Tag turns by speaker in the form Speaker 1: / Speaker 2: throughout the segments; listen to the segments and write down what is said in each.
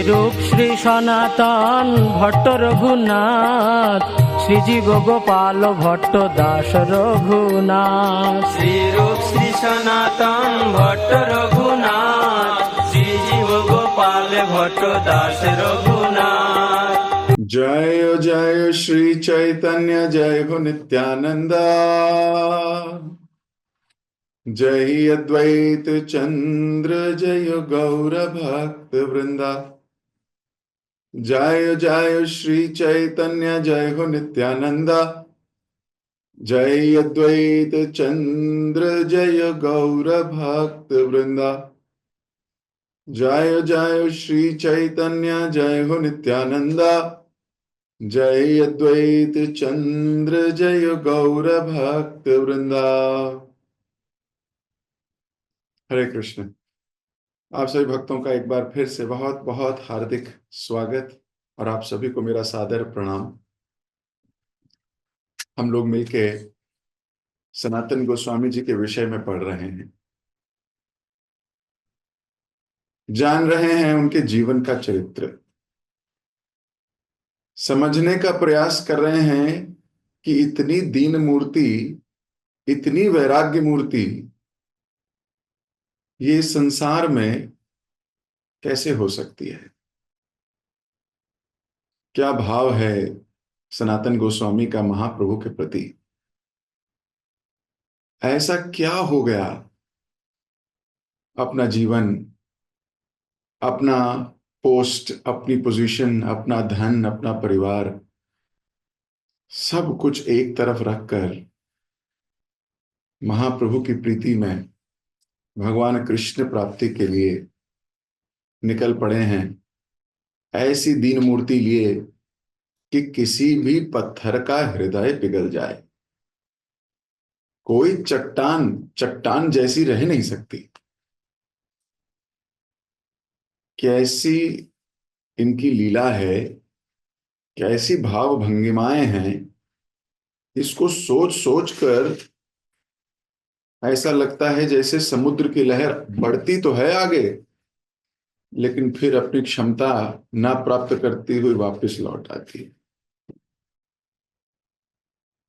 Speaker 1: रूप श्री सनातन भट्ट रघुनाथ, श्रीजीव गोपाल भट्ट दास रघुनाथ।
Speaker 2: श्री रूप श्री सनातन भट्ट रघुनाथ, श्रीजीव गोपाल भट्ट दास रघुनाथ।
Speaker 3: जय जय श्री चैतन्य जय हो नित्यानंदा, जय अद्वैत चंद्र जय गौर भक्त वृंदा। जय जय श्री चैतन्य जय हो नित्यानंदा, जय अद्वैत चंद्र जय गौर भक्त वृंदा। जय जय श्री चैतन्य जय हो नित्यानंदा, जय अद्वैत चंद्र जय गौर भक्त वृंदा। हरे कृष्ण। आप सभी भक्तों का एक बार फिर से बहुत बहुत हार्दिक स्वागत और आप सभी को मेरा सादर प्रणाम। हम लोग मिलके सनातन गोस्वामी जी के विषय में पढ़ रहे हैं, जान रहे हैं उनके जीवन का चरित्र, समझने का प्रयास कर रहे हैं कि इतनी दीन मूर्ति, इतनी वैराग्य मूर्ति ये संसार में कैसे हो सकती है। क्या भाव है सनातन गोस्वामी का महाप्रभु के प्रति। ऐसा क्या हो गया, अपना जीवन, अपना पोस्ट, अपनी पोजीशन, अपना धन, अपना परिवार, सब कुछ एक तरफ रखकर महाप्रभु की प्रीति में भगवान कृष्ण प्राप्ति के लिए निकल पड़े हैं। ऐसी दीन मूर्ति लिए कि किसी भी पत्थर का हृदय पिघल जाए, कोई चट्टान चट्टान जैसी रह नहीं सकती। कैसी इनकी लीला है, कैसी भाव भंगिमाएं हैं, इसको सोच सोच कर ऐसा लगता है जैसे समुद्र की लहर बढ़ती तो है आगे, लेकिन फिर अपनी क्षमता ना प्राप्त करती हुई वापस लौट आती है।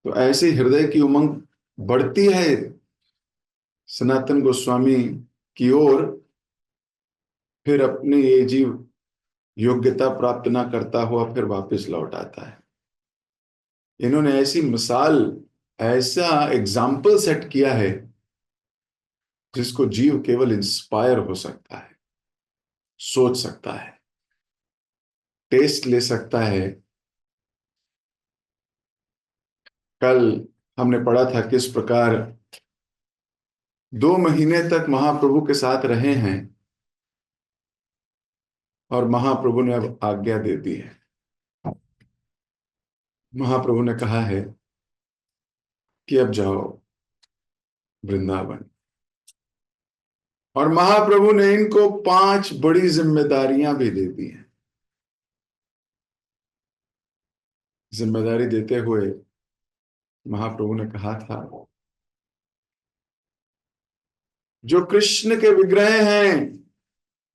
Speaker 3: तो ऐसे हृदय की उमंग बढ़ती है सनातन गोस्वामी की ओर, फिर अपनी ये जीव योग्यता प्राप्त ना करता हुआ फिर वापस लौट आता है। इन्होंने ऐसी मिसाल, ऐसा एग्जाम्पल सेट किया है जिसको जीव केवल इंस्पायर हो सकता है, सोच सकता है, टेस्ट ले सकता है। कल हमने पढ़ा था किस प्रकार 2 महीने तक महाप्रभु के साथ रहे हैं और महाप्रभु ने अब आज्ञा दे दी है। महाप्रभु ने कहा है कि अब जाओ वृंदावन, और महाप्रभु ने इनको 5 बड़ी जिम्मेदारियां भी दे दी हैं। जिम्मेदारी देते हुए महाप्रभु ने कहा था, जो कृष्ण के विग्रह हैं,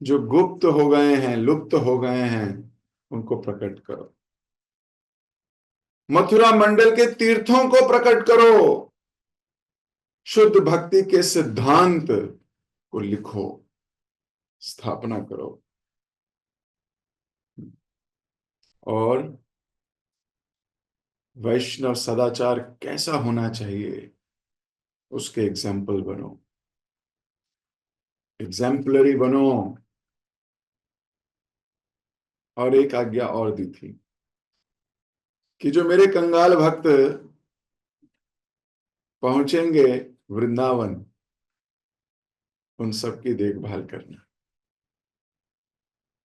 Speaker 3: जो गुप्त हो गए हैं, लुप्त हो गए हैं, उनको प्रकट करो। मथुरा मंडल के तीर्थों को प्रकट करो, शुद्ध भक्ति के सिद्धांत को लिखो, स्थापना करो, और वैष्णव सदाचार कैसा होना चाहिए उसके एग्जाम्पल बनो, एग्जाम्पलरी बनो। और एक आज्ञा और दी थी कि जो मेरे कंगाल भक्त पहुंचेंगे वृंदावन, उन सब की देखभाल करना,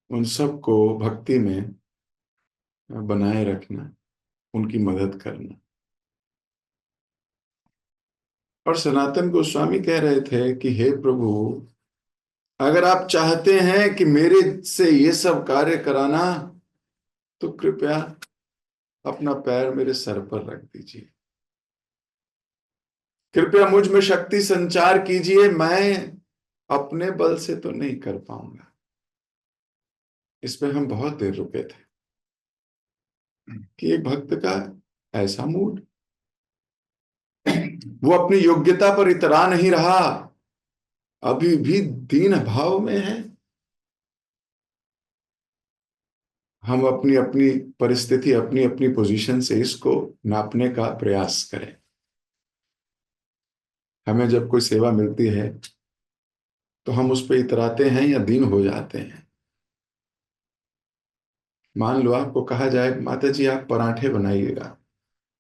Speaker 3: उन सबको भक्ति में बनाए रखना, उनकी मदद करना। और सनातन गोस्वामी कह रहे थे कि हे प्रभु, अगर आप चाहते हैं कि मेरे से ये सब कार्य कराना, तो कृपया अपना पैर मेरे सर पर रख दीजिए, कृपया मुझ में शक्ति संचार कीजिए। मैं अपने बल से तो नहीं कर पाऊंगा, इस पे हम बहुत देर रुके थे कि एक भक्त का ऐसा मूड, वो अपनी योग्यता पर इतरा नहीं रहा, अभी भी दीन भाव में है। हम अपनी अपनी परिस्थिति, अपनी अपनी पोजीशन से इसको नापने का प्रयास करें। हमें जब कोई सेवा मिलती है तो हम उस पर इतराते हैं या दीन हो जाते हैं। मान लो आपको कहा जाए, माता जी आप पराठे बनाइएगा,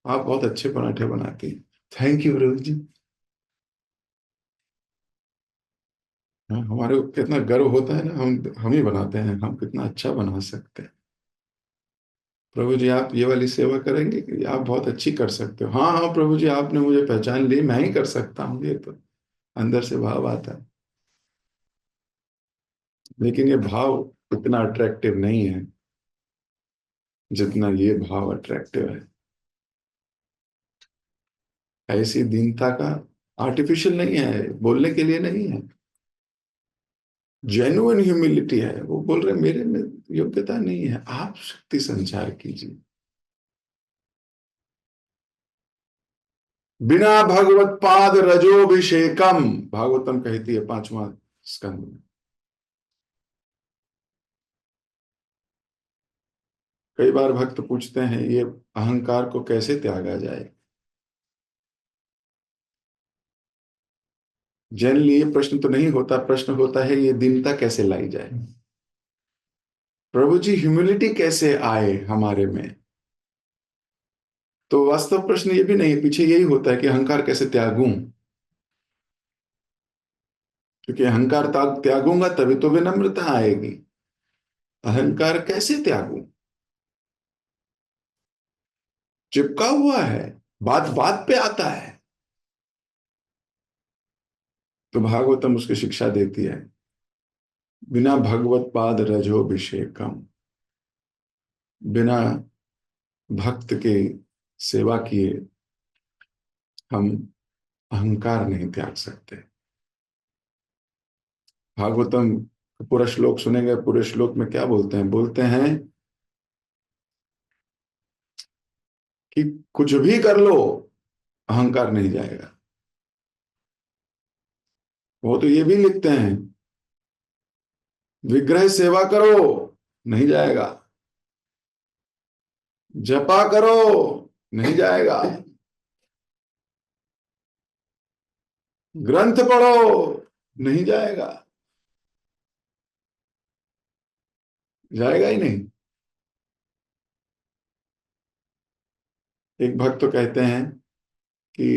Speaker 3: आप बहुत अच्छे पराठे बनाती हैं, थैंक यू प्रभु जी। हाँ, हमारे को कितना गर्व होता है ना, हम ही बनाते हैं, हम कितना अच्छा बना सकते हैं। प्रभु जी आप ये वाली सेवा करेंगे कि आप बहुत अच्छी कर सकते हो। हाँ हाँ प्रभु जी आपने मुझे पहचान ली, मैं ही कर सकता हूँ, ये तो अंदर से भाव आता है। लेकिन ये भाव इतना अट्रैक्टिव नहीं है जितना ये भाव अट्रैक्टिव है। ऐसी दीनता का आर्टिफिशियल नहीं है, बोलने के लिए नहीं है, जेन्युइन ह्यूमिलिटी है। वो बोल रहे मेरे में योग्यता नहीं है, आप शक्ति संचार कीजिए। बिना भगवत पाद रजोभिषेकम, भागवतम कहती है 5वां स्कंद में। कई बार भक्त पूछते हैं ये अहंकार को कैसे त्यागा जाए। जनरली ये प्रश्न तो नहीं होता, प्रश्न होता है ये दीनता कैसे लाई जाए। प्रभु जी ह्यूमिलिटी कैसे आए हमारे में। तो वास्तव प्रश्न ये भी नहीं, पीछे यही होता है कि अहंकार कैसे त्यागूं, क्योंकि अहंकार त्यागूंगा तभी तो विनम्रता आएगी। अहंकार कैसे त्यागूं, चिपका हुआ है, बात बात पे आता है। तो भागवतम उसकी शिक्षा देती है, बिना भगवत पाद रजोभिषेकम, बिना भक्त के सेवा किए हम अहंकार नहीं त्याग सकते। भागवतम पूरा श्लोक सुनेंगे, पूरे श्लोक में क्या बोलते हैं, बोलते हैं कि कुछ भी कर लो अहंकार नहीं जाएगा। वो तो ये भी लिखते हैं, विग्रह सेवा करो नहीं जाएगा, जपा करो नहीं जाएगा, ग्रंथ पढ़ो नहीं जाएगा, जाएगा ही नहीं। एक भक्त तो कहते हैं कि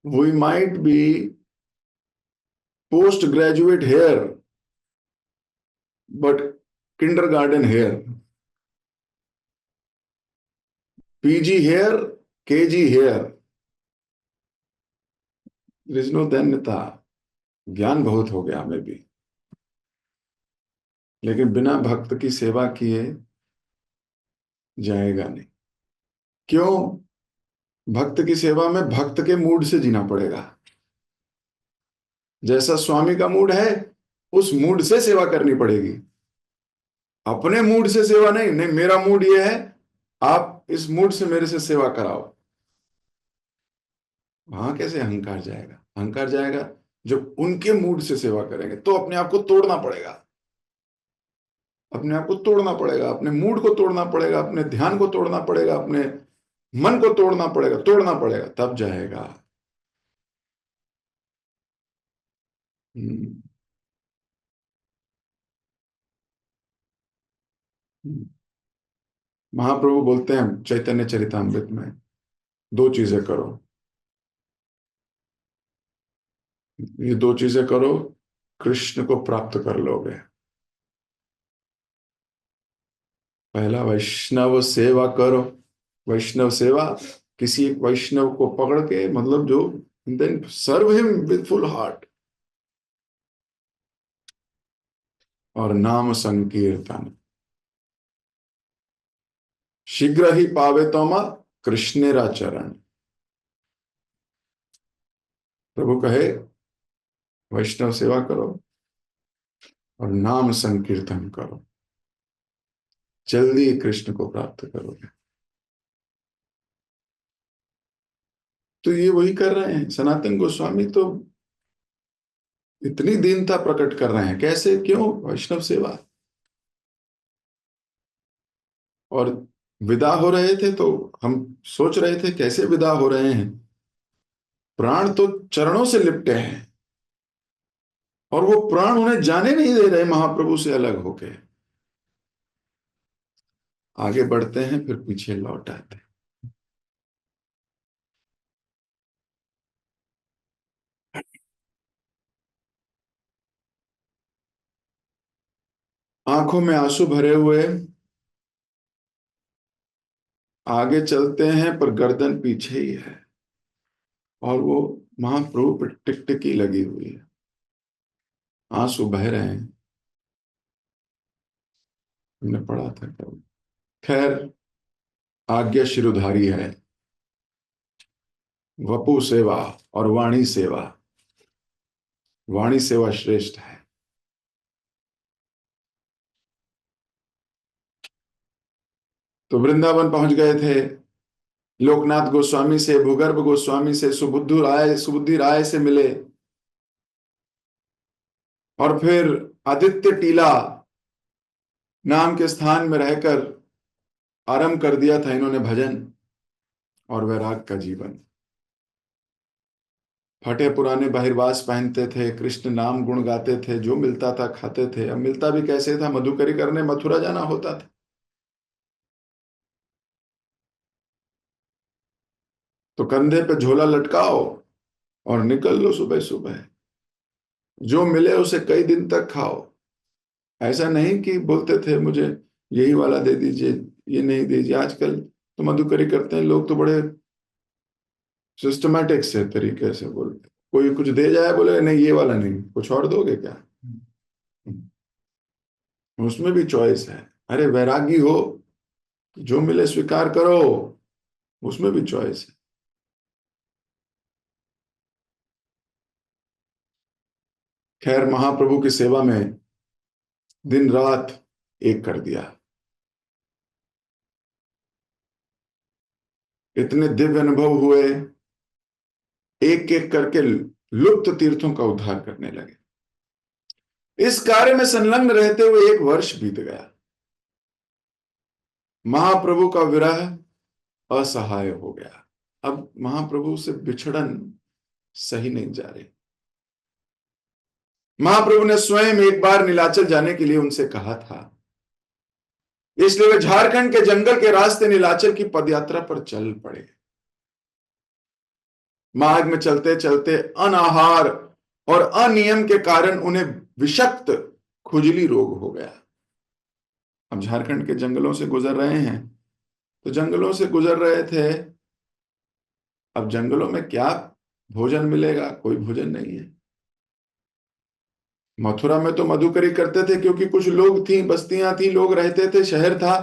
Speaker 3: we might be post graduate here but kindergarten here, PG here, KG here, रिजनो दैन्यता, ज्ञान बहुत हो गया हमें भी, लेकिन बिना भक्त की सेवा किए जाएगा नहीं। क्यों? भक्त की सेवा में भक्त के मूड से जीना पड़ेगा। जैसा स्वामी का मूड है उस मूड से सेवा करनी पड़ेगी, अपने मूड से सेवा नहीं। नहीं मेरा मूड ये है, आप इस मूड से मेरे से सेवा कराओ। वहां कैसे अहंकार जाएगा? अहंकार जाएगा जब उनके मूड से सेवा करेंगे। तो अपने आप को तोड़ना पड़ेगा, अपने आप को तोड़ना पड़ेगा, अपने मूड को तोड़ना पड़ेगा, अपने ध्यान को तोड़ना पड़ेगा, अपने मन को तोड़ना पड़ेगा, तोड़ना पड़ेगा, तब जाएगा। हम्म, हम्म। महाप्रभु बोलते हैं चैतन्य चरितामृत में, दो चीजें करो, ये दो चीजें करो कृष्ण को प्राप्त कर लोगे। पहला वैष्णव सेवा करो। वैष्णव सेवा, किसी एक वैष्णव को पकड़ के, मतलब जो then serve him with full heart. और नाम संकीर्तन, शीघ्र ही पावे तोमा कृष्णेरा चरण। प्रभु कहे वैष्णव सेवा करो, और नाम संकीर्तन करो, जल्दी कृष्ण को प्राप्त करोगे। तो ये वही कर रहे हैं सनातन गोस्वामी, तो इतनी दीनता प्रकट कर रहे हैं। कैसे, क्यों? वैष्णव सेवा। और विदा हो रहे थे तो हम सोच रहे थे कैसे विदा हो रहे हैं, प्राण तो चरणों से लिपटे हैं और वो प्राण उन्हें जाने नहीं दे रहे महाप्रभु से अलग होके। आगे बढ़ते हैं फिर पीछे लौट आते हैं। आंखों में आंसू भरे हुए आगे चलते हैं, पर गर्दन पीछे ही है और वो महाप्रभु पर टिकटिकी लगी हुई है, आंसू बह रहे हैं। हमने पढ़ा था कल। खैर, आज्ञा शिरोधारी है। वपु सेवा और वाणी सेवा, वाणी सेवा श्रेष्ठ है। तो वृंदावन पहुंच गए थे, लोकनाथ गोस्वामी से, भूगर्भ गोस्वामी से, सुबुद्धि राय से मिले, और फिर आदित्य टीला नाम के स्थान में रहकर आरंभ कर दिया था इन्होंने भजन और वैराग का जीवन। फटे पुराने बहिर्वास पहनते थे, कृष्ण नाम गुण गाते थे, जो मिलता था खाते थे। अब मिलता भी कैसे था, मधुकरी करने मथुरा जाना होता था। तो कंधे पे झोला लटकाओ और निकल लो सुबह सुबह, जो मिले उसे कई दिन तक खाओ। ऐसा नहीं कि बोलते थे मुझे यही वाला दे दीजिए, ये नहीं दीजिए। आजकल तो मधुकरी करते हैं लोग तो बड़े सिस्टमैटिक से तरीके से बोलते, कोई कुछ दे जाए बोले नहीं ये वाला नहीं, कुछ और दोगे क्या? उसमें भी चॉइस है। अरे वैरागी हो, जो मिले स्वीकार करो, उसमें भी चॉइस है। खैर, महाप्रभु की सेवा में दिन रात एक कर दिया। इतने दिव्य अनुभव हुए, एक एक करके लुप्त तीर्थों का उद्धार करने लगे। इस कार्य में संलग्न रहते हुए 1 वर्ष बीत गया। महाप्रभु का विरह असहाय हो गया। अब महाप्रभु से बिछड़न सही नहीं जा रही। महाप्रभु ने स्वयं एक बार नीलाचल जाने के लिए उनसे कहा था, इसलिए वे झारखंड के जंगल के रास्ते नीलाचल की पदयात्रा पर चल पड़े। मार्ग में चलते चलते अनाहार और अनियम के कारण उन्हें विषक्त खुजली रोग हो गया। अब झारखंड के जंगलों से गुजर रहे हैं, तो जंगलों से गुजर रहे थे, अब जंगलों में क्या भोजन मिलेगा? कोई भोजन नहीं है। मथुरा में तो मधुकरी करते थे क्योंकि कुछ लोग थी, बस्तियां थी, लोग रहते थे, शहर था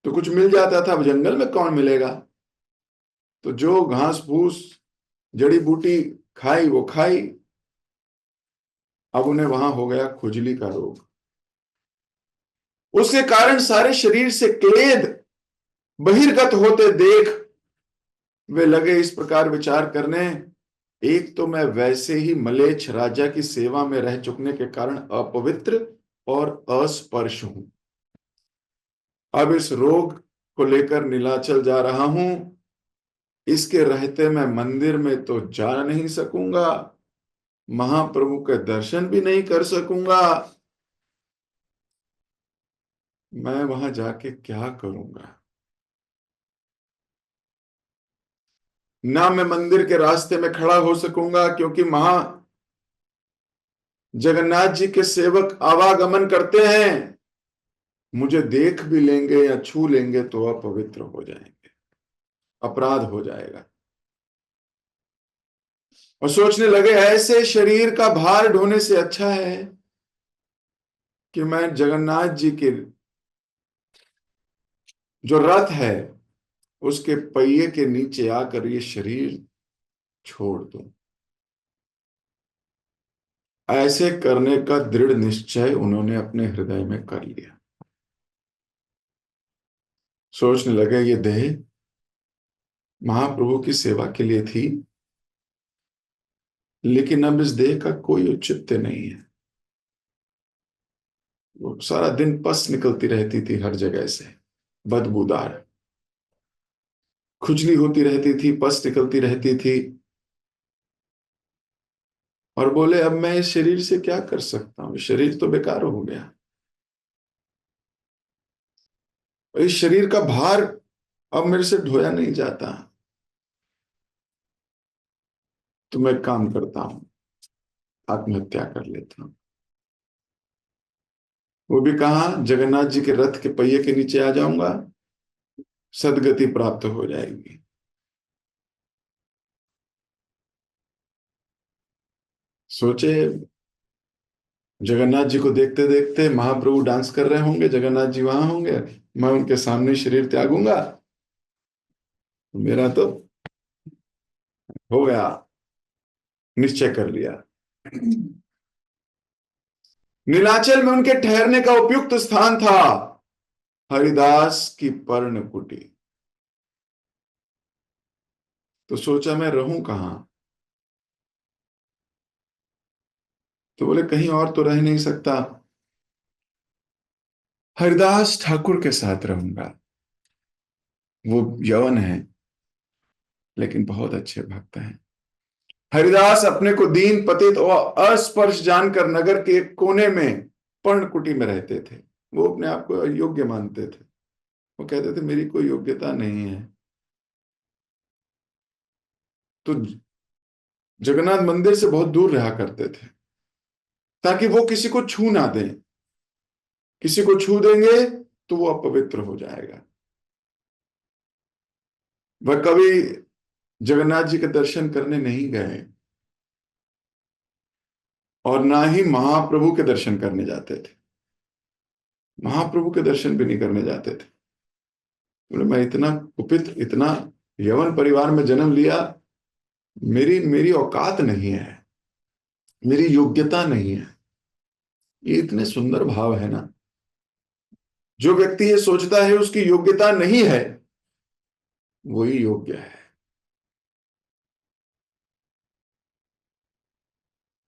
Speaker 3: तो कुछ मिल जाता था। अब जंगल में कौन मिलेगा? तो जो घास फूस जड़ी बूटी खाई वो खाई। अब उन्हें वहां हो गया खुजली का रोग। उसके कारण सारे शरीर से क्लेद बहिर्गत होते देख वे लगे इस प्रकार विचार करने, एक तो मैं वैसे ही मलेच्छ राजा की सेवा में रह चुकने के कारण अपवित्र और अस्पर्श हूं। अब इस रोग को लेकर नीलाचल जा रहा हूं, इसके रहते मैं मंदिर में तो जा नहीं सकूंगा, महाप्रभु के दर्शन भी नहीं कर सकूंगा। मैं वहां जाके क्या करूंगा? ना मैं मंदिर के रास्ते में खड़ा हो सकूंगा क्योंकि महा जगन्नाथ जी के सेवक आवागमन करते हैं, मुझे देख भी लेंगे या छू लेंगे तो अपवित्र हो जाएंगे, अपराध हो जाएगा। और सोचने लगे ऐसे शरीर का भार ढोने से अच्छा है कि मैं जगन्नाथ जी के जो रथ है उसके पहिए के नीचे आकर ये शरीर छोड़ दूं। ऐसे करने का दृढ़ निश्चय उन्होंने अपने हृदय में कर लिया। सोचने लगे ये देह महाप्रभु की सेवा के लिए थी, लेकिन अब इस देह का कोई औचित्य नहीं है। वो सारा दिन पस निकलती रहती थी हर जगह से, बदबूदार, खुजली होती रहती थी, पस निकलती रहती थी। और बोले अब मैं इस शरीर से क्या कर सकता हूं, शरीर तो बेकार हो गया, इस शरीर का भार अब मेरे से ढोया नहीं जाता। तो मैं एक काम करता हूं, आत्महत्या कर लेता हूं। वो भी कहा, जगन्नाथ जी के रथ के पहिए के नीचे आ जाऊंगा, सदगति प्राप्त हो जाएगी। सोचे, जगन्नाथ जी को देखते देखते महाप्रभु डांस कर रहे होंगे, जगन्नाथ जी वहां होंगे, मैं उनके सामने शरीर त्यागूंगा, मेरा तो हो गया, निश्चय कर लिया। नीलाचल में उनके ठहरने का उपयुक्त स्थान था हरिदास की पर्ण कुटी। तो सोचा मैं रहूं कहां, तो बोले कहीं और तो रह नहीं सकता, हरिदास ठाकुर के साथ रहूंगा। वो यवन है लेकिन बहुत अच्छे भक्त हैं। हरिदास अपने को दीन पतित और अस्पर्श जानकर नगर के एक कोने में पर्णकुटी में रहते थे। वो अपने आप को अयोग्य मानते थे। वो कहते थे मेरी कोई योग्यता नहीं है। तो जगन्नाथ मंदिर से बहुत दूर रहा करते थे, ताकि वो किसी को छू ना दें। किसी को छू देंगे तो वो अपवित्र हो जाएगा। वह कभी जगन्नाथ जी के दर्शन करने नहीं गए और ना ही महाप्रभु के दर्शन करने जाते थे। महाप्रभु के दर्शन भी नहीं करने जाते थे। बोले मैं इतना कुपित, इतना यवन परिवार में जन्म लिया, मेरी मेरी औकात नहीं है, मेरी योग्यता नहीं है। ये इतने सुंदर भाव है ना। जो व्यक्ति ये सोचता है उसकी योग्यता नहीं है, वही योग्य है।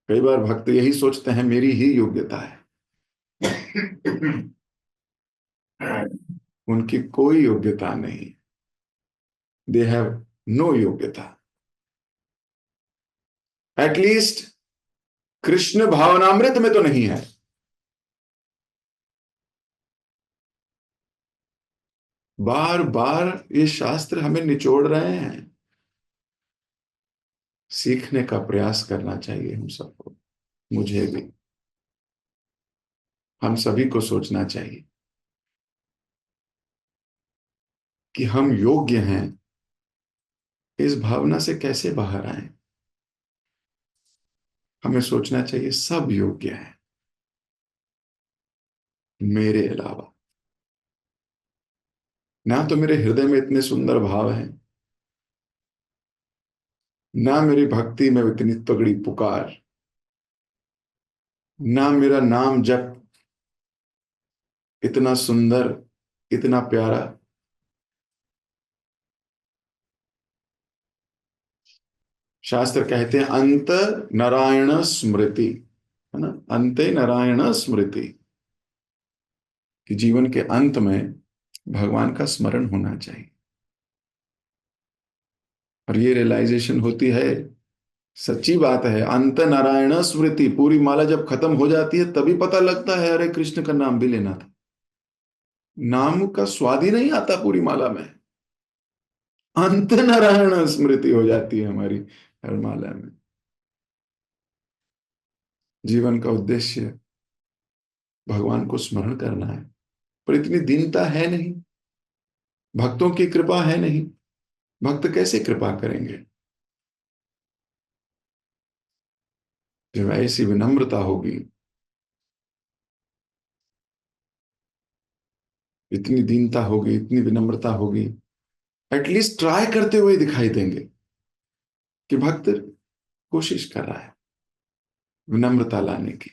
Speaker 3: कई बार भक्त यही सोचते हैं मेरी ही योग्यता है। उनकी कोई योग्यता नहीं। दे हैव नो योग्यता। एटलीस्ट कृष्ण भावनामृत में तो नहीं है। बार बार ये शास्त्र हमें निचोड़ रहे हैं। सीखने का प्रयास करना चाहिए हम सबको, मुझे भी, हम सभी को सोचना चाहिए कि हम योग्य हैं। इस भावना से कैसे बाहर आए? हमें सोचना चाहिए सब योग्य हैं मेरे अलावा। ना तो मेरे हृदय में इतने सुंदर भाव हैं, ना मेरी भक्ति में इतनी तगड़ी पुकार, ना मेरा नाम जप इतना सुंदर, इतना प्यारा। शास्त्र कहते हैं अंत नारायण स्मृति, है ना, अंते नारायण स्मृति, कि जीवन के अंत में भगवान का स्मरण होना चाहिए। और ये रियलाइजेशन होती है, सच्ची बात है, अंत नारायण स्मृति। पूरी माला जब खत्म हो जाती है तभी पता लगता है अरे कृष्ण का नाम भी लेना था। नाम का स्वाद ही नहीं आता पूरी माला में। अंत नारायण स्मृति हो जाती है हमारी हर माला में। जीवन का उद्देश्य भगवान को स्मरण करना है, पर इतनी दीनता है नहीं, भक्तों की कृपा है नहीं। भक्त कैसे कृपा करेंगे? जब ऐसी विनम्रता होगी, इतनी दीनता होगी, इतनी विनम्रता होगी, एटलीस्ट ट्राई करते हुए दिखाई देंगे कि भक्त कोशिश कर रहा है। विनम्रता लाने की।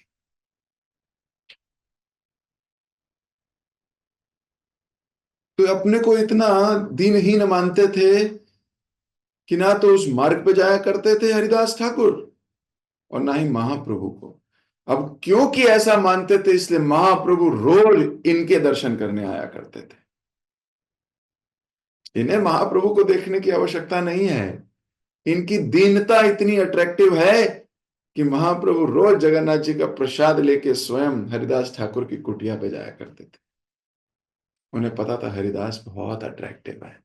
Speaker 3: तो अपने को इतना दीनहीन मानते थे कि ना तो उस मार्ग पे जाया करते थे हरिदास ठाकुर और ना ही महाप्रभु को। अब क्योंकि ऐसा मानते थे इसलिए महाप्रभु रोज इनके दर्शन करने आया करते थे। इन्हें महाप्रभु को देखने की आवश्यकता नहीं है, इनकी दीनता इतनी अट्रैक्टिव है कि महाप्रभु रोज जगन्नाथ जी का प्रसाद लेके स्वयं हरिदास ठाकुर की कुटिया पे जाया करते थे। उन्हें पता था हरिदास बहुत अट्रैक्टिव है।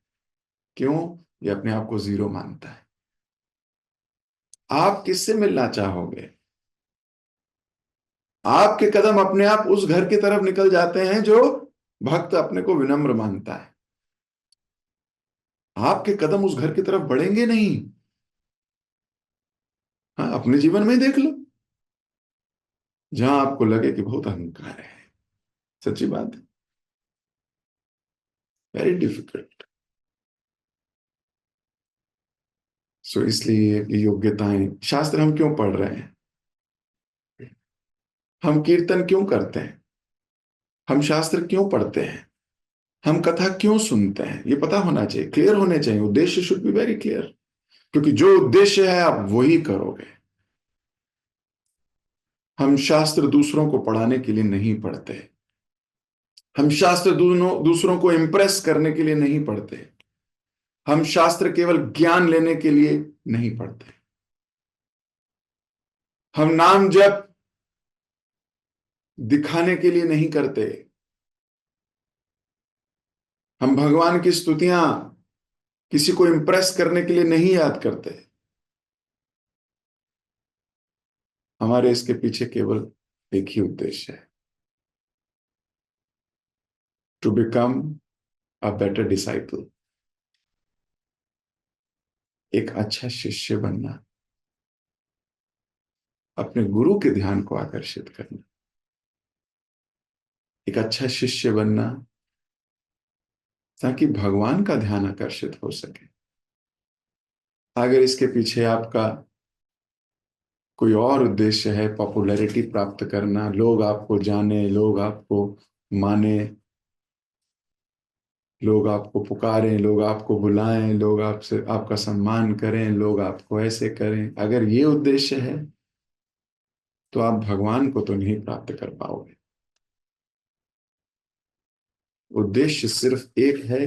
Speaker 3: क्यों? ये अपने आप को जीरो मानता है। आप किससे मिलना चाहोगे? आपके कदम अपने आप उस घर की तरफ निकल जाते हैं जो भक्त अपने को विनम्र मानता है। आपके कदम उस घर की तरफ बढ़ेंगे नहीं। हाँ, अपने जीवन में ही देख लो, जहां आपको लगे कि बहुत अहंकार है, सच्ची बात है, वेरी डिफिकल्ट। सो इसलिए ये योग्यताएं, शास्त्र हम क्यों पढ़ रहे हैं, हम कीर्तन क्यों करते हैं, हम शास्त्र क्यों पढ़ते हैं, हम कथा क्यों सुनते हैं, ये पता होना चाहिए, क्लियर होने चाहिए। उद्देश्य शुड बी वेरी क्लियर, क्योंकि जो उद्देश्य है आप वही करोगे। हम शास्त्र दूसरों को पढ़ाने के लिए नहीं पढ़ते, हम शास्त्र दूसरों को इंप्रेस करने के लिए नहीं पढ़ते, हम शास्त्र केवल ज्ञान लेने के लिए नहीं पढ़ते। हम नाम जप दिखाने के लिए नहीं करते, हम भगवान की स्तुतियां किसी को इंप्रेस करने के लिए नहीं याद करते। हमारे इसके पीछे केवल एक ही उद्देश्य है, to become a better disciple, एक अच्छा शिष्य बनना, अपने गुरु के ध्यान को आकर्षित करना, एक अच्छा शिष्य बनना ताकि भगवान का ध्यान आकर्षित हो सके। अगर इसके पीछे आपका कोई और उद्देश्य है, पॉपुलैरिटी प्राप्त करना, लोग आपको जाने, लोग आपको माने, लोग आपको पुकारें, लोग आपको बुलाएं, लोग आपसे आपका सम्मान करें, लोग आपको ऐसे करें, अगर ये उद्देश्य है तो आप भगवान को तो नहीं प्राप्त कर पाओगे। उद्देश्य सिर्फ एक है,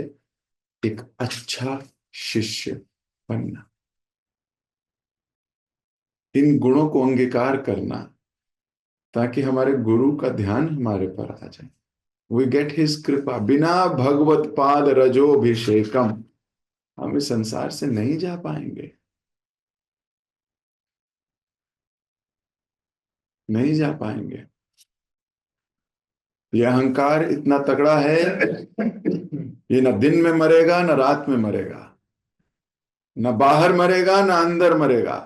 Speaker 3: एक अच्छा शिष्य बनना, इन गुणों को अंगीकार करना ताकि हमारे गुरु का ध्यान हमारे पर आ जाए। वी गेट हिज कृपा, बिना भगवत पाद रजोभिषेकम हम इस संसार से नहीं जा पाएंगे, नहीं जा पाएंगे। ये अहंकार इतना तगड़ा है, ये न दिन में मरेगा न रात में मरेगा, न बाहर मरेगा न अंदर मरेगा।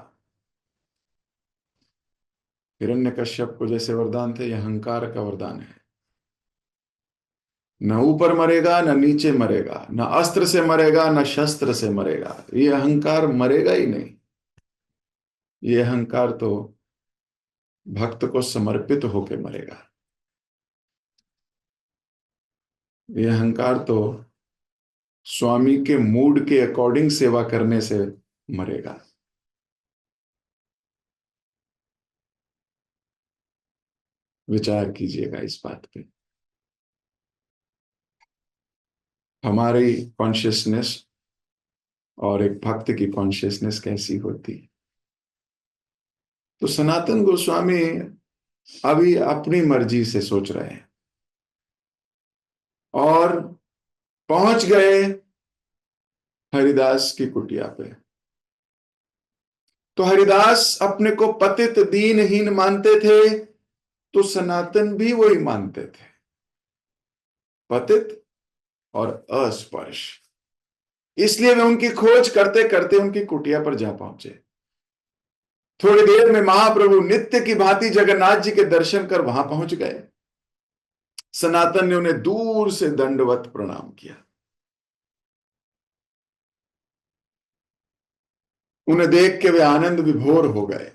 Speaker 3: हिरण्यकश्यप को जैसे वरदान थे, यह अहंकार का वरदान है। न ऊपर मरेगा न नीचे मरेगा, न अस्त्र से मरेगा न शस्त्र से मरेगा, ये अहंकार मरेगा ही नहीं। ये अहंकार तो भक्त को समर्पित होकर मरेगा, ये अहंकार तो स्वामी के मूड के अकॉर्डिंग सेवा करने से मरेगा। विचार कीजिएगा इस बात पे। हमारी कॉन्शियसनेस और एक भक्त की कॉन्शियसनेस कैसी होती है? तो सनातन गोस्वामी अभी अपनी मर्जी से सोच रहे हैं और पहुंच गए हरिदास की कुटिया पे। तो हरिदास अपने को पतित दीनहीन मानते थे, तो सनातन भी वही मानते थे, पतित और अस्पर्श। इसलिए वे उनकी खोज करते करते उनकी कुटिया पर जा पहुंचे। थोड़ी देर में महाप्रभु नित्य की भांति जगन्नाथ जी के दर्शन कर वहां पहुंच गए। सनातन ने उन्हें दूर से दंडवत प्रणाम किया। उन्हें देख के वे आनंद विभोर हो गए।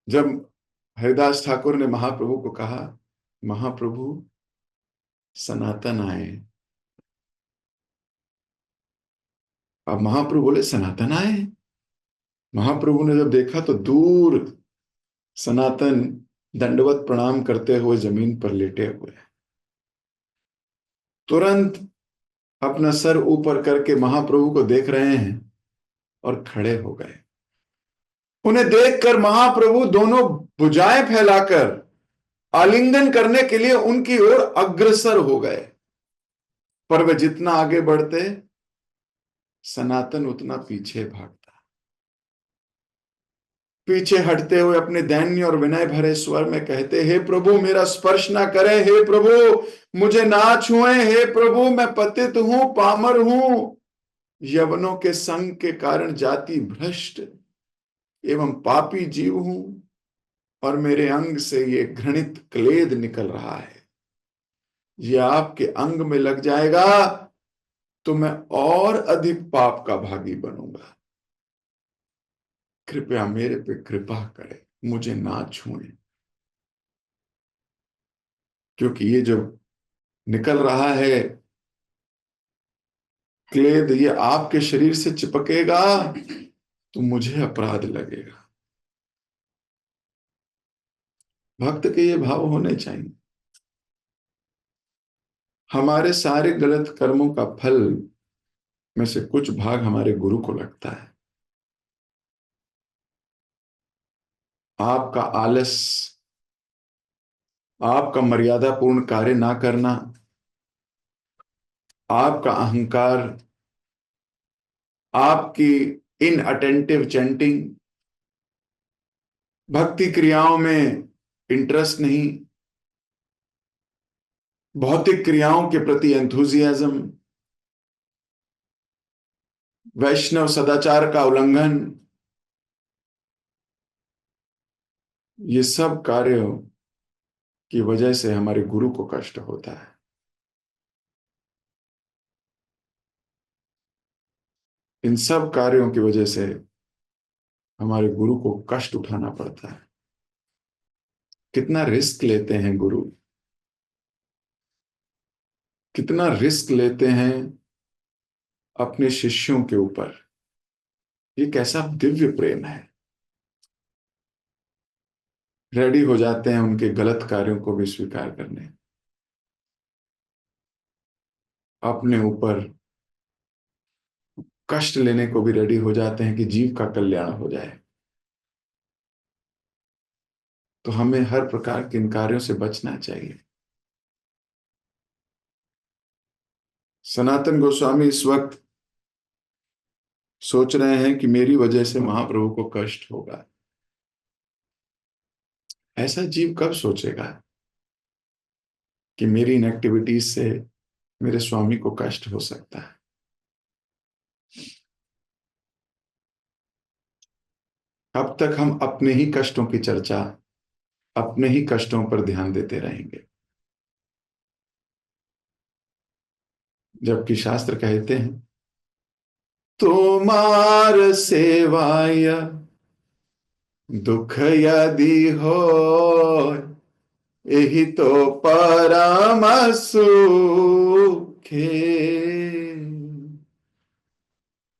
Speaker 3: जब हरिदास ठाकुर ने महाप्रभु को कहा, महाप्रभु सनातन आए, अब महाप्रभु बोले सनातन आए। महाप्रभु ने जब देखा तो दूर सनातन दंडवत प्रणाम करते हुए जमीन पर लेटे हुए। तुरंत अपना सर ऊपर करके महाप्रभु को देख रहे हैं और खड़े हो गए। उन्हें देखकर महाप्रभु दोनों भुजाएं फैलाकर आलिंगन करने के लिए उनकी ओर अग्रसर हो गए। पर वे जितना आगे बढ़ते, सनातन उतना पीछे भागता। पीछे हटते हुए अपने दैन्य और विनय भरे स्वर में कहते, हे प्रभु मेरा स्पर्श ना करें, हे प्रभु मुझे ना छुएं, हे प्रभु मैं पतित हूं, पामर हूं, यवनों के संग के कारण जाति भ्रष्ट एवं पापी जीव हूं, और मेरे अंग से ये घृणित क्लेद निकल रहा है। ये आपके अंग में लग जाएगा तो मैं और अधिक पाप का भागी बनूंगा। कृपया मेरे पे कृपा करें, मुझे ना छुएं, क्योंकि ये जो निकल रहा है क्लेद, ये आपके शरीर से चिपकेगा तो मुझे अपराध लगेगा। भक्त के ये भाव होने चाहिए। हमारे सारे गलत कर्मों का फल में से कुछ भाग हमारे गुरु को लगता है। आपका आलस, आपका मर्यादापूर्ण कार्य ना करना, आपका अहंकार, आपकी इनअटेंटिव चैंटिंग, भक्ति क्रियाओं में इंटरेस्ट नहीं, भौतिक क्रियाओं के प्रति एंथुजियाज्म, वैष्णव सदाचार का उल्लंघन, ये सब कार्यों की वजह से हमारे गुरु को कष्ट होता है। इन सब कार्यों की वजह से हमारे गुरु को कष्ट उठाना पड़ता है। कितना रिस्क लेते हैं गुरु, कितना रिस्क लेते हैं अपने शिष्यों के ऊपर। ये कैसा दिव्य प्रेम है। रेडी हो जाते हैं उनके गलत कार्यों को भी स्वीकार करने, अपने ऊपर कष्ट लेने को भी रेडी हो जाते हैं कि जीव का कल्याण हो जाए। तो हमें हर प्रकार के इन कार्यों से बचना चाहिए। सनातन गोस्वामी इस वक्त सोच रहे हैं कि मेरी वजह से महाप्रभु को कष्ट होगा। ऐसा जीव कब सोचेगा कि मेरी इन एक्टिविटीज से मेरे स्वामी को कष्ट हो सकता है। अब तक हम अपने ही कष्टों की चर्चा, अपने ही कष्टों पर ध्यान देते रहेंगे, जबकि शास्त्र कहते हैं तुम्हार सेवाय दुख यदि हो, यही तो परम सुखे।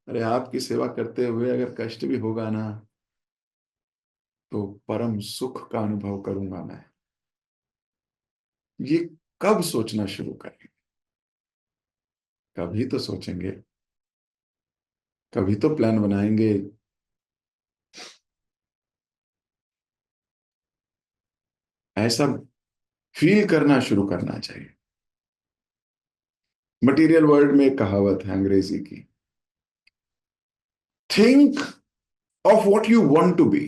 Speaker 3: अरे आपकी सेवा करते हुए अगर कष्ट भी होगा ना, तो परम सुख का अनुभव करूंगा मैं। ये कब सोचना शुरू करेंगे? कभी तो सोचेंगे, कभी तो प्लान बनाएंगे। ऐसा फील करना शुरू करना चाहिए। मटेरियल वर्ल्ड में एक कहावत है अंग्रेजी की, think of what you want to be,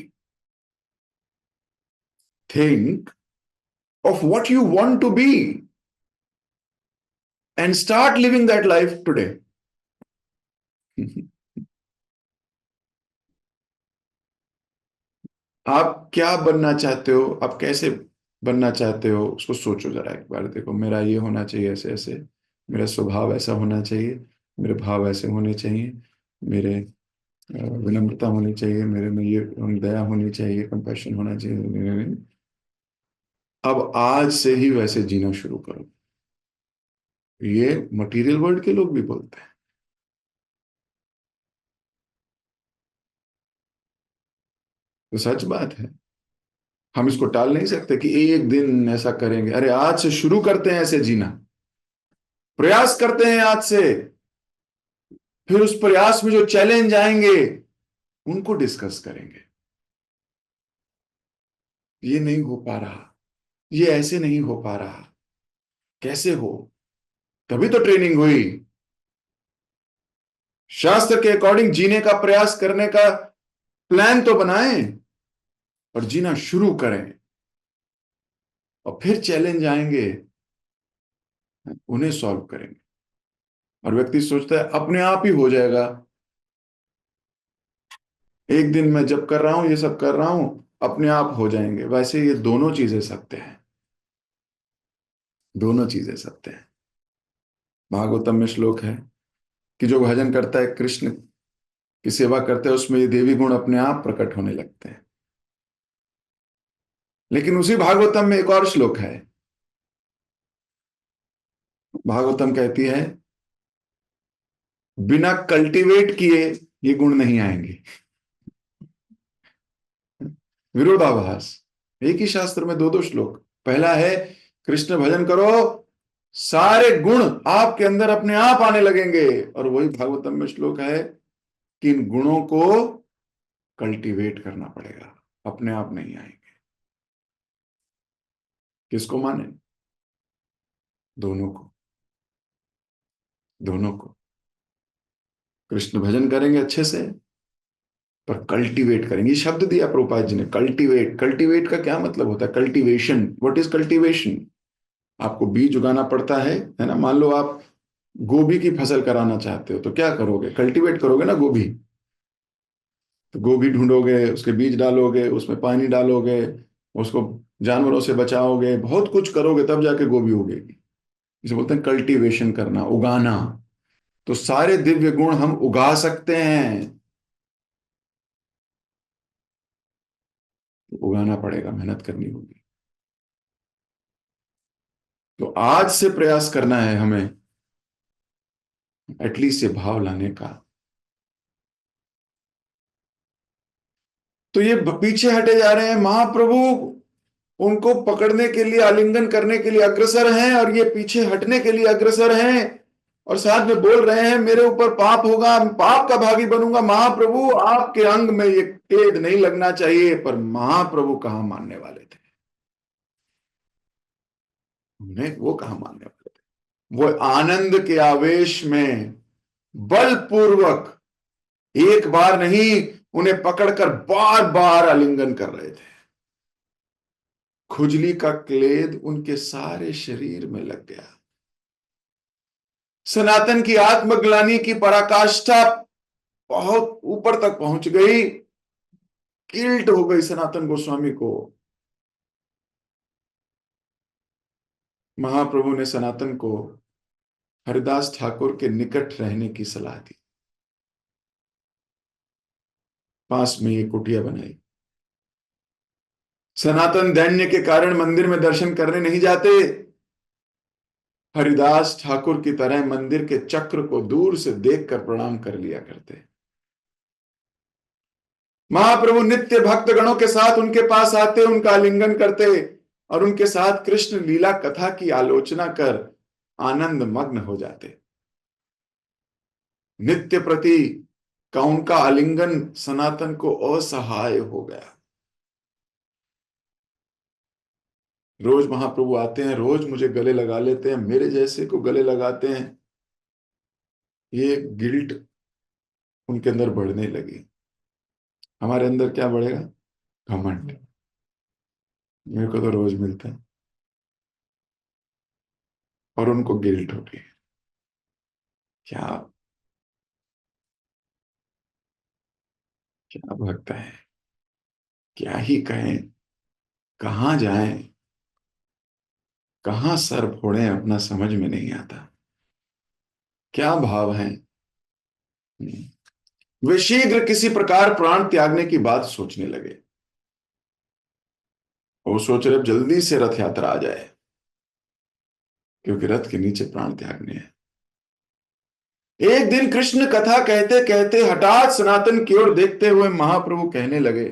Speaker 3: think of what you want to be and start living that life today. आप क्या बनना चाहते हो, आप कैसे बनना चाहते हो, उसको सोचो जरा एक बार। देखो मेरा ये होना चाहिए, ऐसे ऐसे, मेरा स्वभाव ऐसा होना चाहिए, मेरे भाव ऐसे होने चाहिए, मेरे विनम्रता होनी चाहिए मेरे में, ये दया होनी चाहिए, कंपैशन होना चाहिए मेरे में। अब आज से ही वैसे जीना शुरू करो। ये मटेरियल वर्ल्ड के लोग भी बोलते हैं, तो सच बात है। हम इसको टाल नहीं सकते कि एक दिन ऐसा करेंगे। अरे आज से शुरू करते हैं ऐसे जीना, प्रयास करते हैं आज से। फिर उस प्रयास में जो चैलेंज आएंगे उनको डिस्कस करेंगे। ये नहीं हो पा रहा, ये ऐसे नहीं हो पा रहा, कैसे हो? तभी तो ट्रेनिंग हुई। शास्त्र के अकॉर्डिंग जीने का प्रयास करने का प्लान तो बनाएं और जीना शुरू करें। और फिर चैलेंज आएंगे, उन्हें सॉल्व करेंगे। और व्यक्ति सोचता है अपने आप ही हो जाएगा, एक दिन मैं जब कर रहा हूं, ये सब कर रहा हूं, अपने आप हो जाएंगे। वैसे ये दोनों चीजें सत्य हैं, दोनों चीजें सत्य हैं। भागवतम में श्लोक है कि जो भजन करता है, कृष्ण की सेवा करता है, उसमें ये देवी गुण अपने आप प्रकट होने लगते हैं। लेकिन उसी भागवतम में एक और श्लोक है। भागवतम कहती है बिना कल्टीवेट किए ये गुण नहीं आएंगे। विरोधाभास। एक ही शास्त्र में दो दो श्लोक। पहला है कृष्ण भजन करो, सारे गुण आपके अंदर अपने आप आने लगेंगे। और वही भागवतम में श्लोक है कि इन गुणों को कल्टीवेट करना पड़ेगा, अपने आप नहीं आएंगे। किसको माने? दोनों को, दोनों को। कृष्ण भजन करेंगे अच्छे से, पर कल्टीवेट करेंगे। ये शब्द दिया प्रभुपाद जी ने, कल्टीवेट। कल्टीवेट का क्या मतलब होता है? कल्टीवेशन। What is cultivation? आपको बीज उगाना पड़ता है ना। मान लो आप गोभी की फसल कराना चाहते हो, तो क्या करोगे? कल्टीवेट करोगे ना गोभी। तो गोभी ढूंढोगे, उसके बीज डालोगे, उसमें पानी डालोगे, उसको जानवरों से बचाओगे, बहुत कुछ करोगे, तब जाके गोभी उगेगी। इसे बोलते हैं कल्टीवेशन करना, उगाना। तो सारे दिव्य गुण हम उगा सकते हैं, तो उगाना पड़ेगा, मेहनत करनी होगी। तो आज से प्रयास करना है हमें एटलीस्ट ये भाव लाने का। तो ये पीछे हटे जा रहे हैं महाप्रभु, उनको पकड़ने के लिए, आलिंगन करने के लिए अग्रसर हैं, और ये पीछे हटने के लिए अग्रसर हैं। और साथ में बोल रहे हैं मेरे ऊपर पाप होगा, मैं पाप का भागी बनूंगा। महाप्रभु आपके अंग में ये टेढ़ नहीं लगना चाहिए। पर महाप्रभु कहां मानने वाले थे? उन्हें वो कहां मानने वाले थे? वो आनंद के आवेश में बलपूर्वक एक बार नहीं, उन्हें पकड़कर बार बार आलिंगन कर रहे थे। खुजली का क्लेद उनके सारे शरीर में लग गया। सनातन की आत्मग्लानि की पराकाष्ठा बहुत ऊपर तक पहुंच गई। गिल्ट हो गई सनातन गोस्वामी को। महाप्रभु ने सनातन को हरिदास ठाकुर के निकट रहने की सलाह दी। पास में एक कुटिया बनाई। सनातन दैन्य के कारण मंदिर में दर्शन करने नहीं जाते। हरिदास ठाकुर की तरह मंदिर के चक्र को दूर से देखकर प्रणाम कर लिया करते। महाप्रभु नित्य भक्त गणों के साथ उनके पास आते, उनका आलिंगन करते और उनके साथ कृष्ण लीला कथा की आलोचना कर आनंद मग्न हो जाते। नित्य प्रति का उनका आलिंगन सनातन को असहाय हो गया। रोज महाप्रभु आते हैं, रोज मुझे गले लगा लेते हैं, मेरे जैसे को गले लगाते हैं। ये गिल्ट उनके अंदर बढ़ने लगी। हमारे अंदर क्या बढ़ेगा? घमंड। मेरे को तो रोज मिलता है, और उनको गिल्ट हो रही है। क्या क्या भक्त है, क्या ही कहें, कहां जाएं, कहां सर फोड़ें, अपना समझ में नहीं आता। क्या भाव है। वे शीघ्र किसी प्रकार प्राण त्यागने की बात सोचने लगे। वो सोच रहे अब जल्दी से रथ यात्रा आ जाए, क्योंकि रथ के नीचे प्राण त्यागने हैं। एक दिन कृष्ण कथा कहते कहते हठात सनातन की ओर देखते हुए महाप्रभु कहने लगे,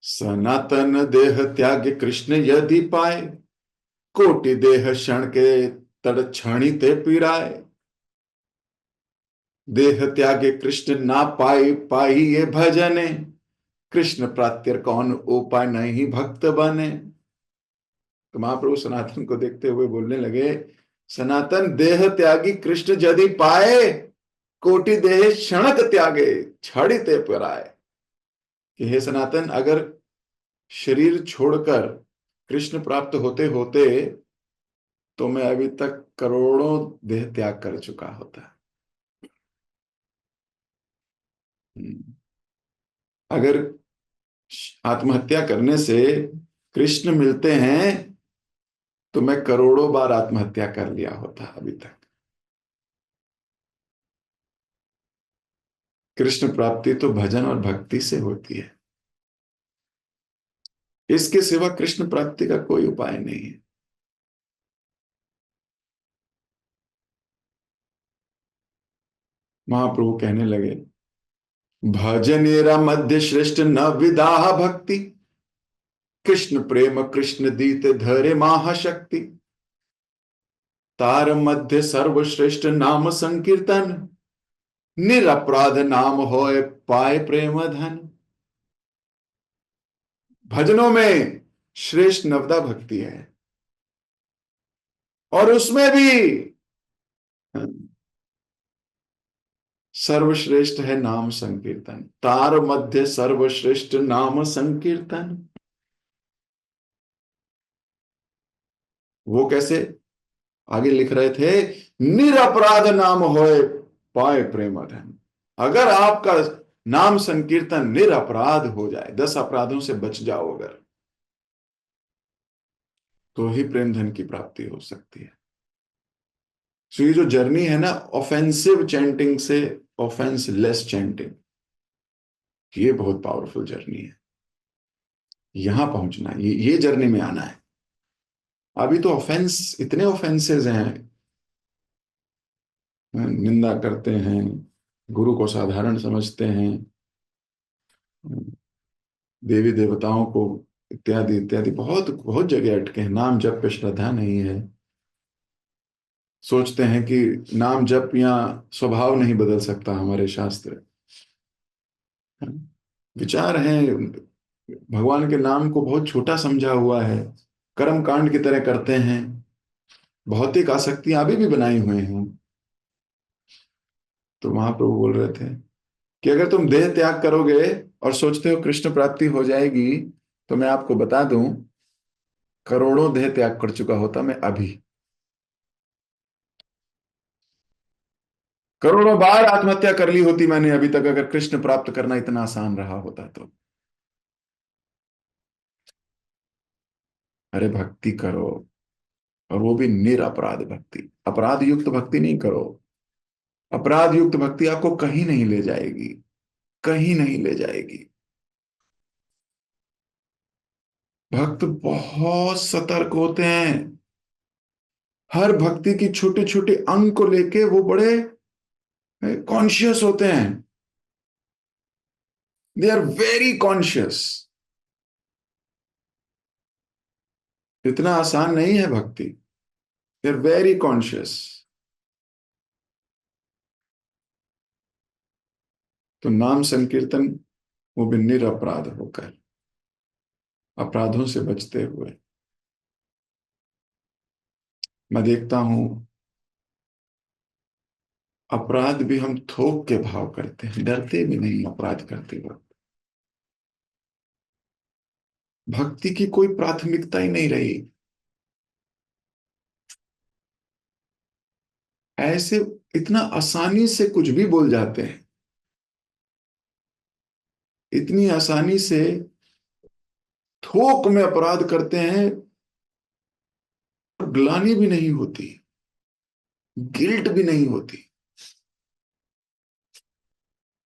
Speaker 3: सनातन देह त्याग कृष्ण यदि पाए, कोटि देह क्षण के तड़ क्षणिते पीड़ाए। देह त्यागे कृष्ण ना पाई पाई ये भजने, कृष्ण प्रात्यर कौन उपाय नहीं भक्त बने। तो महाप्रभु सनातन को देखते हुए बोलने लगे, सनातन देह त्यागी कृष्ण यदि पाए, कोटि देह क्षणक त्यागे छड़िते पराए। कि हे सनातन, अगर शरीर छोड़कर कृष्ण प्राप्त होते होते तो मैं अभी तक करोड़ों देह त्याग कर चुका होता। अगर आत्महत्या करने से कृष्ण मिलते हैं तो मैं करोड़ों बार आत्महत्या कर लिया होता अभी तक। कृष्ण प्राप्ति तो भजन और भक्ति से होती है, इसके सिवा कृष्ण प्राप्ति का कोई उपाय नहीं है। महाप्रभु कहने लगे, भजनेरा मध्य श्रेष्ठ न विदाह भक्ति, कृष्ण प्रेम कृष्ण दीत धरे महाशक्ति। तार मध्य सर्वश्रेष्ठ नाम संकीर्तन, निरपराध नाम होए पाए प्रेम धन। भजनों में श्रेष्ठ नवदा भक्ति है, और उसमें भी सर्वश्रेष्ठ है नाम संकीर्तन। तार मध्य सर्वश्रेष्ठ नाम संकीर्तन। वो कैसे? आगे लिख रहे थे, निरपराध नाम होए पाए प्रेम धन। अगर आपका नाम संकीर्तन निरपराध हो जाए, 10 अपराधों से बच जाओ अगर, तो ही प्रेम धन की प्राप्ति हो सकती है। सो ये जो जर्नी है ना, ऑफेंसिव चैंटिंग से ऑफेंस लेस चैंटिंग, ये बहुत पावरफुल जर्नी है। यहां पहुंचना है, ये जर्नी में आना है। अभी तो ऑफेंस, इतने ऑफेंसेस हैं, निंदा करते हैं, गुरु को साधारण समझते हैं, देवी देवताओं को इत्यादि इत्यादि, बहुत बहुत जगह अटके हैं। नाम जप पे श्रद्धा नहीं है, सोचते हैं कि नाम जप या स्वभाव नहीं बदल सकता हमारे शास्त्र। विचार है, भगवान के नाम को बहुत छोटा समझा हुआ है, कर्म कांड की तरह करते हैं, भौतिक आसक्तियां अभी भी बनाई हुए हैं। तो महाप्रभु बोल रहे थे कि अगर तुम देह त्याग करोगे और सोचते हो कृष्ण प्राप्ति हो जाएगी, तो मैं आपको बता दूं, करोड़ों देह त्याग कर चुका होता मैं अभी। करोड़ों बार आत्महत्या कर ली होती मैंने अभी तक, अगर कृष्ण प्राप्त करना इतना आसान रहा होता तो। अरे भक्ति करो, और वो भी निरपराध भक्ति। अपराध युक्त भक्ति नहीं करो। अपराध युक्त भक्ति आपको कहीं नहीं ले जाएगी, कहीं नहीं ले जाएगी। भक्त बहुत सतर्क होते हैं, हर भक्ति की छोटे छोटे अंग को लेके वो बड़े कॉन्शियस होते हैं। They are very conscious. इतना आसान नहीं है भक्ति। They are very conscious. तो नाम संकीर्तन, वो भी निरपराध होकर, अपराधों से बचते हुए। मैं देखता हूं अपराध भी हम थोक के भाव करते हैं, डरते भी नहीं अपराध करते वक्त। भक्ति की कोई प्राथमिकता ही नहीं रही। ऐसे इतना आसानी से कुछ भी बोल जाते हैं, इतनी आसानी से थोक में अपराध करते हैं, ग्लानि भी नहीं होती। गिल्ट भी नहीं होती।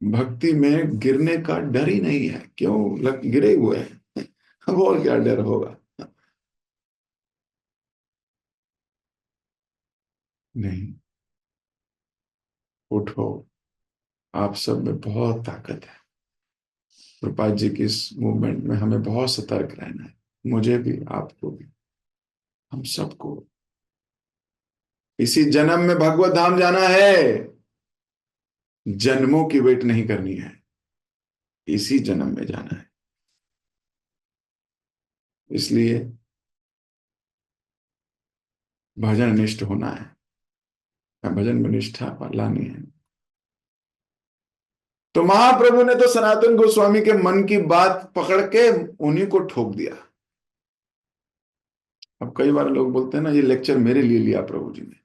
Speaker 3: भक्ति में गिरने का डर ही नहीं है। क्यों गिरे हुए हैं, अब और क्या डर होगा? नहीं, उठो, आप सब में बहुत ताकत है। प्रपात जी की इस मूवमेंट में हमें बहुत सतर्क रहना है, मुझे भी, आपको भी, हम सबको। इसी जन्म में भगवत धाम जाना है, जन्मों की वेट नहीं करनी है, इसी जन्म में जाना है। इसलिए भजन निष्ठ होना है, भजन में निष्ठा लानी है। तो महाप्रभु ने तो सनातन गोस्वामी के मन की बात पकड़ के उन्हीं को ठोक दिया। अब कई बार लोग बोलते हैं ना, ये लेक्चर मेरे लिए लिया प्रभु जी ने,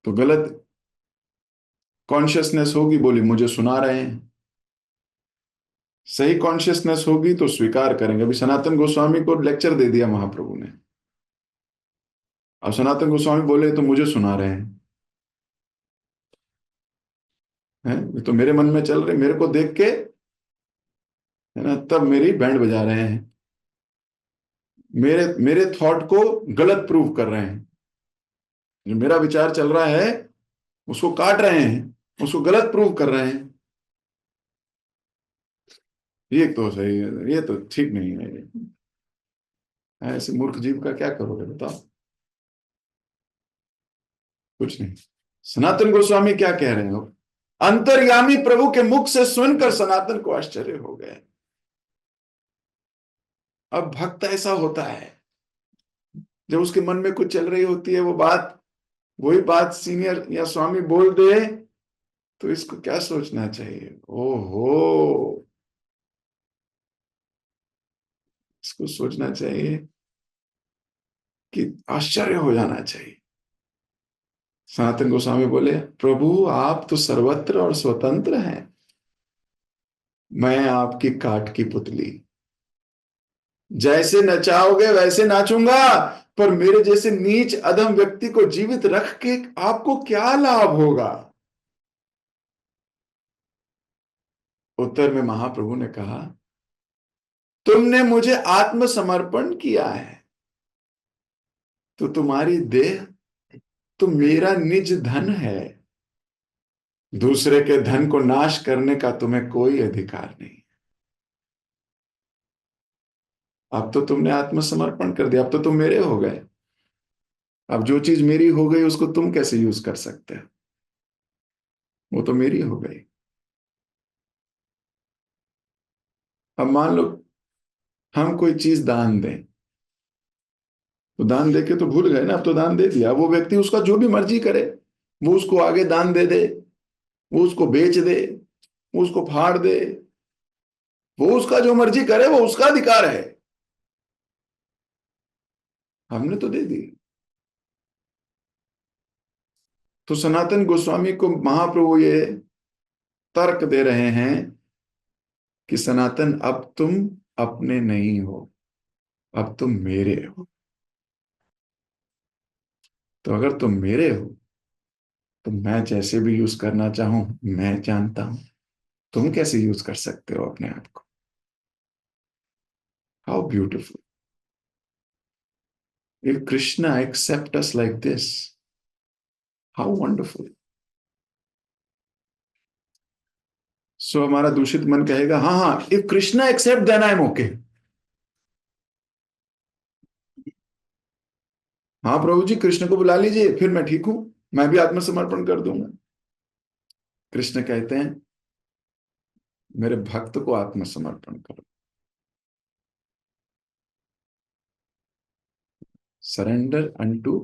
Speaker 3: तो गलत कॉन्शियसनेस होगी, बोली मुझे सुना रहे हैं। सही कॉन्शियसनेस होगी तो स्वीकार करेंगे। अभी सनातन गोस्वामी को लेक्चर दे दिया महाप्रभु ने, अब सनातन गोस्वामी बोले तो मुझे सुना रहे हैं, ये तो मेरे मन में चल रहे, मेरे को देख के, है ना, तब मेरी बैंड बजा रहे हैं, मेरे मेरे थॉट को गलत प्रूव कर रहे हैं। जो मेरा विचार चल रहा है उसको काट रहे हैं, उसको गलत प्रूव कर रहे हैं। ये तो सही है, ये तो ठीक नहीं है, ऐसे मूर्ख जीव का क्या करोगे बताओ? कुछ नहीं। सनातन गोस्वामी क्या कह रहे हो? अंतर्यामी प्रभु के मुख से सुनकर सनातन को आश्चर्य हो गए। अब भक्त ऐसा होता है, जब उसके मन में कुछ चल रही होती है, वो बात, वही बात सीनियर या स्वामी बोल दे, तो इसको क्या सोचना चाहिए? ओहो, इसको सोचना चाहिए कि आश्चर्य हो जाना चाहिए। सनातन गोस्वामी बोले, प्रभु आप तो सर्वत्र और स्वतंत्र हैं, मैं आपकी काठ की पुतली, जैसे नचाओगे वैसे नाचूंगा, पर मेरे जैसे नीच अधम व्यक्ति को जीवित रख के आपको क्या लाभ होगा? उत्तर में महाप्रभु ने कहा, तुमने मुझे आत्मसमर्पण किया है, तो तुम्हारी देह तो मेरा निज धन है, दूसरे के धन को नाश करने का तुम्हें कोई अधिकार नहीं। अब तो तुमने आत्मसमर्पण कर दिया, अब तो तुम मेरे हो गए। अब जो चीज मेरी हो गई उसको तुम कैसे यूज कर सकते हो? वो तो मेरी हो गई। अब मान लो हम कोई चीज दान दें, तो दान दे के तो भूल गए ना, अब तो दान दे दिया। वो व्यक्ति उसका जो भी मर्जी करे, वो उसको आगे दान दे दे, वो उसको बेच दे, वो उसको फाड़ दे, वो उसका जो मर्जी करे, वो उसका अधिकार है। हमने तो दे दी। तो सनातन गोस्वामी को महाप्रभु ये तर्क दे रहे हैं कि सनातन, अब तुम अपने नहीं हो, अब तुम मेरे हो। तो अगर तुम मेरे हो तो मैं जैसे भी यूज करना चाहूं मैं जानता हूं, तुम कैसे यूज कर सकते हो अपने आप को? How beautiful! If Krishna accept us like this, how wonderful! So हमारा दूषित मन कहेगा, हाँ हाँ, if Krishna accept then I am okay. हाँ प्रभु जी, कृष्ण को बुला लीजिए, फिर मैं ठीक हूं, मैं भी आत्मसमर्पण कर दूंगा। कृष्ण कहते हैं, मेरे भक्त को आत्मसमर्पण करो। Surrender unto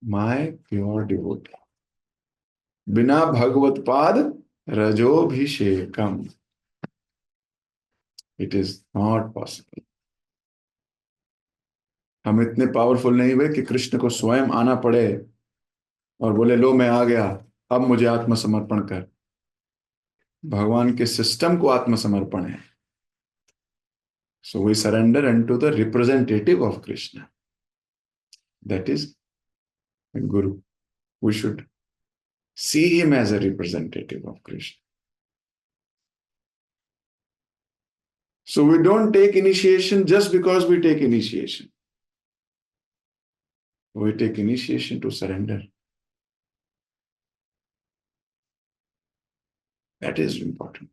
Speaker 3: my pure devotee, बिना भगवत पाद रजोभिषेकम, इट इज नॉट पॉसिबल। हम इतने पावरफुल नहीं हुए कि कृष्ण को स्वयं आना पड़े और बोले, लो मैं आ गया, अब मुझे आत्मसमर्पण कर। भगवान के सिस्टम को आत्मसमर्पण है। So we surrender unto the representative of Krishna, that is Guru. We should see him as a representative of Krishna. So we don't take initiation just because we take initiation. We take initiation to surrender. That is important.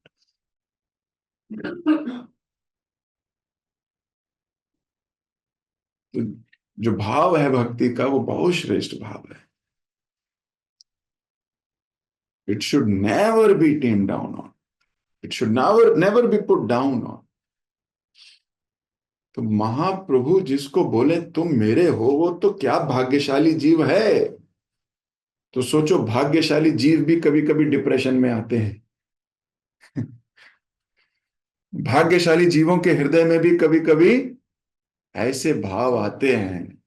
Speaker 3: तो जो भाव है भक्ति का वो बहुत श्रेष्ठ भाव है. It should never be tamed down on. It should never be put down on. तो महाप्रभु जिसको बोले तुम मेरे हो, वो तो क्या भाग्यशाली जीव है. तो सोचो, भाग्यशाली जीव भी कभी कभी डिप्रेशन में आते हैं. भाग्यशाली जीवों के हृदय में भी कभी कभी ऐसे भाव आते हैं.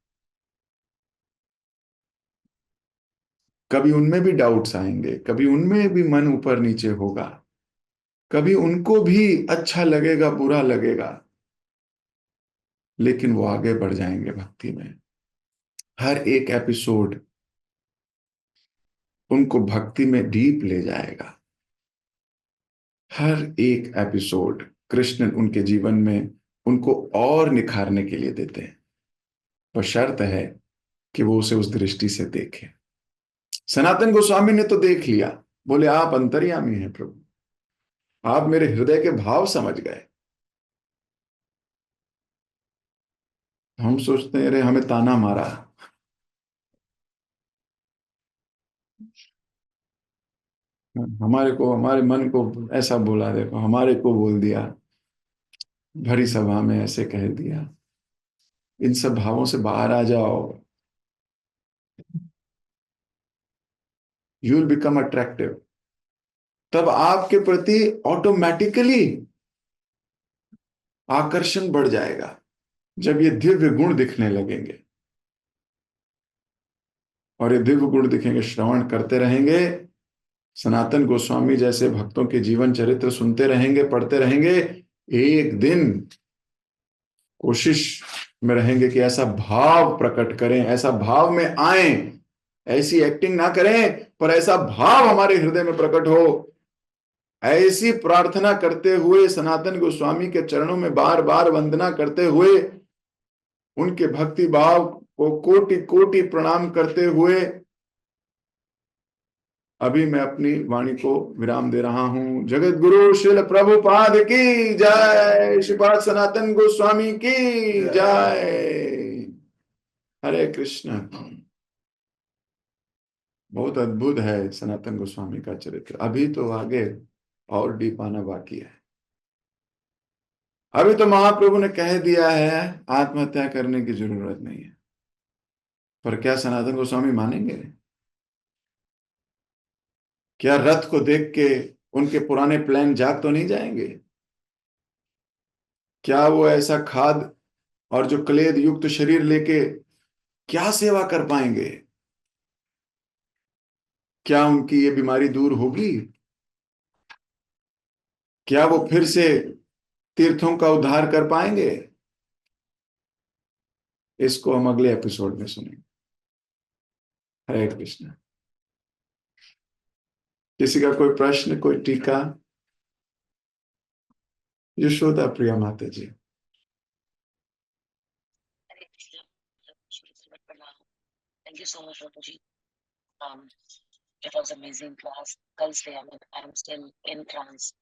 Speaker 3: कभी उनमें भी डाउट्स आएंगे, कभी उनमें भी मन ऊपर नीचे होगा, कभी उनको भी अच्छा लगेगा, बुरा लगेगा, लेकिन वो आगे बढ़ जाएंगे भक्ति में. हर एक एपिसोड उनको भक्ति में डीप ले जाएगा. हर एक एपिसोड कृष्ण उनके जीवन में उनको और निखारने के लिए देते हैं, पर शर्त है कि वो उसे उस दृष्टि से देखें. सनातन गोस्वामी ने तो देख लिया, बोले आप अंतर्यामी हैं प्रभु, आप मेरे हृदय के भाव समझ गए. हम सोचते हैं अरे हमें ताना मारा, हमारे मन को ऐसा बोला, देखो हमारे को बोल दिया, भरी सभा में ऐसे कह दिया. इन सब भावों से बाहर आ जाओ. You will become attractive. तब आपके प्रति ऑटोमेटिकली आकर्षण बढ़ जाएगा जब ये दिव्य गुण दिखने लगेंगे. और ये दिव्य गुण दिखेंगे, श्रवण करते रहेंगे, सनातन गोस्वामी जैसे भक्तों के जीवन चरित्र सुनते रहेंगे, पढ़ते रहेंगे. एक दिन कोशिश में रहेंगे कि ऐसा भाव प्रकट करें, ऐसा भाव में आए, ऐसी एक्टिंग ना करें, पर ऐसा भाव हमारे हृदय में प्रकट हो. ऐसी प्रार्थना करते हुए, सनातन गोस्वामी के चरणों में बार बार वंदना करते हुए, उनके भक्ति भाव को कोटि कोटि प्रणाम करते हुए अभी मैं अपनी वाणी को विराम दे रहा हूं. जगत गुरु श्रील प्रभुपाद की जय. श्रीपाद सनातन गोस्वामी की जय. हरे कृष्ण. बहुत अद्भुत है सनातन गोस्वामी का चरित्र. अभी तो आगे और डीप आना बाकी है. अभी तो महाप्रभु ने कह दिया है आत्महत्या करने की जरूरत नहीं है, पर क्या सनातन गोस्वामी मानेंगे? क्या रथ को देख के उनके पुराने प्लान जाग तो नहीं जाएंगे? क्या वो ऐसा खाद और जो क्लेद युक्त शरीर लेके क्या सेवा कर पाएंगे? क्या उनकी ये बीमारी दूर होगी? क्या वो फिर से तीर्थों का उद्धार कर पाएंगे? इसको हम अगले एपिसोड में सुनेंगे. हरे कृष्ण. किसी का कोई प्रश्न, कोई टीका? यशोदा प्रिया माता जी.
Speaker 4: Thank you so much, Rapuji. It was amazing class. कल से I'm still in trance.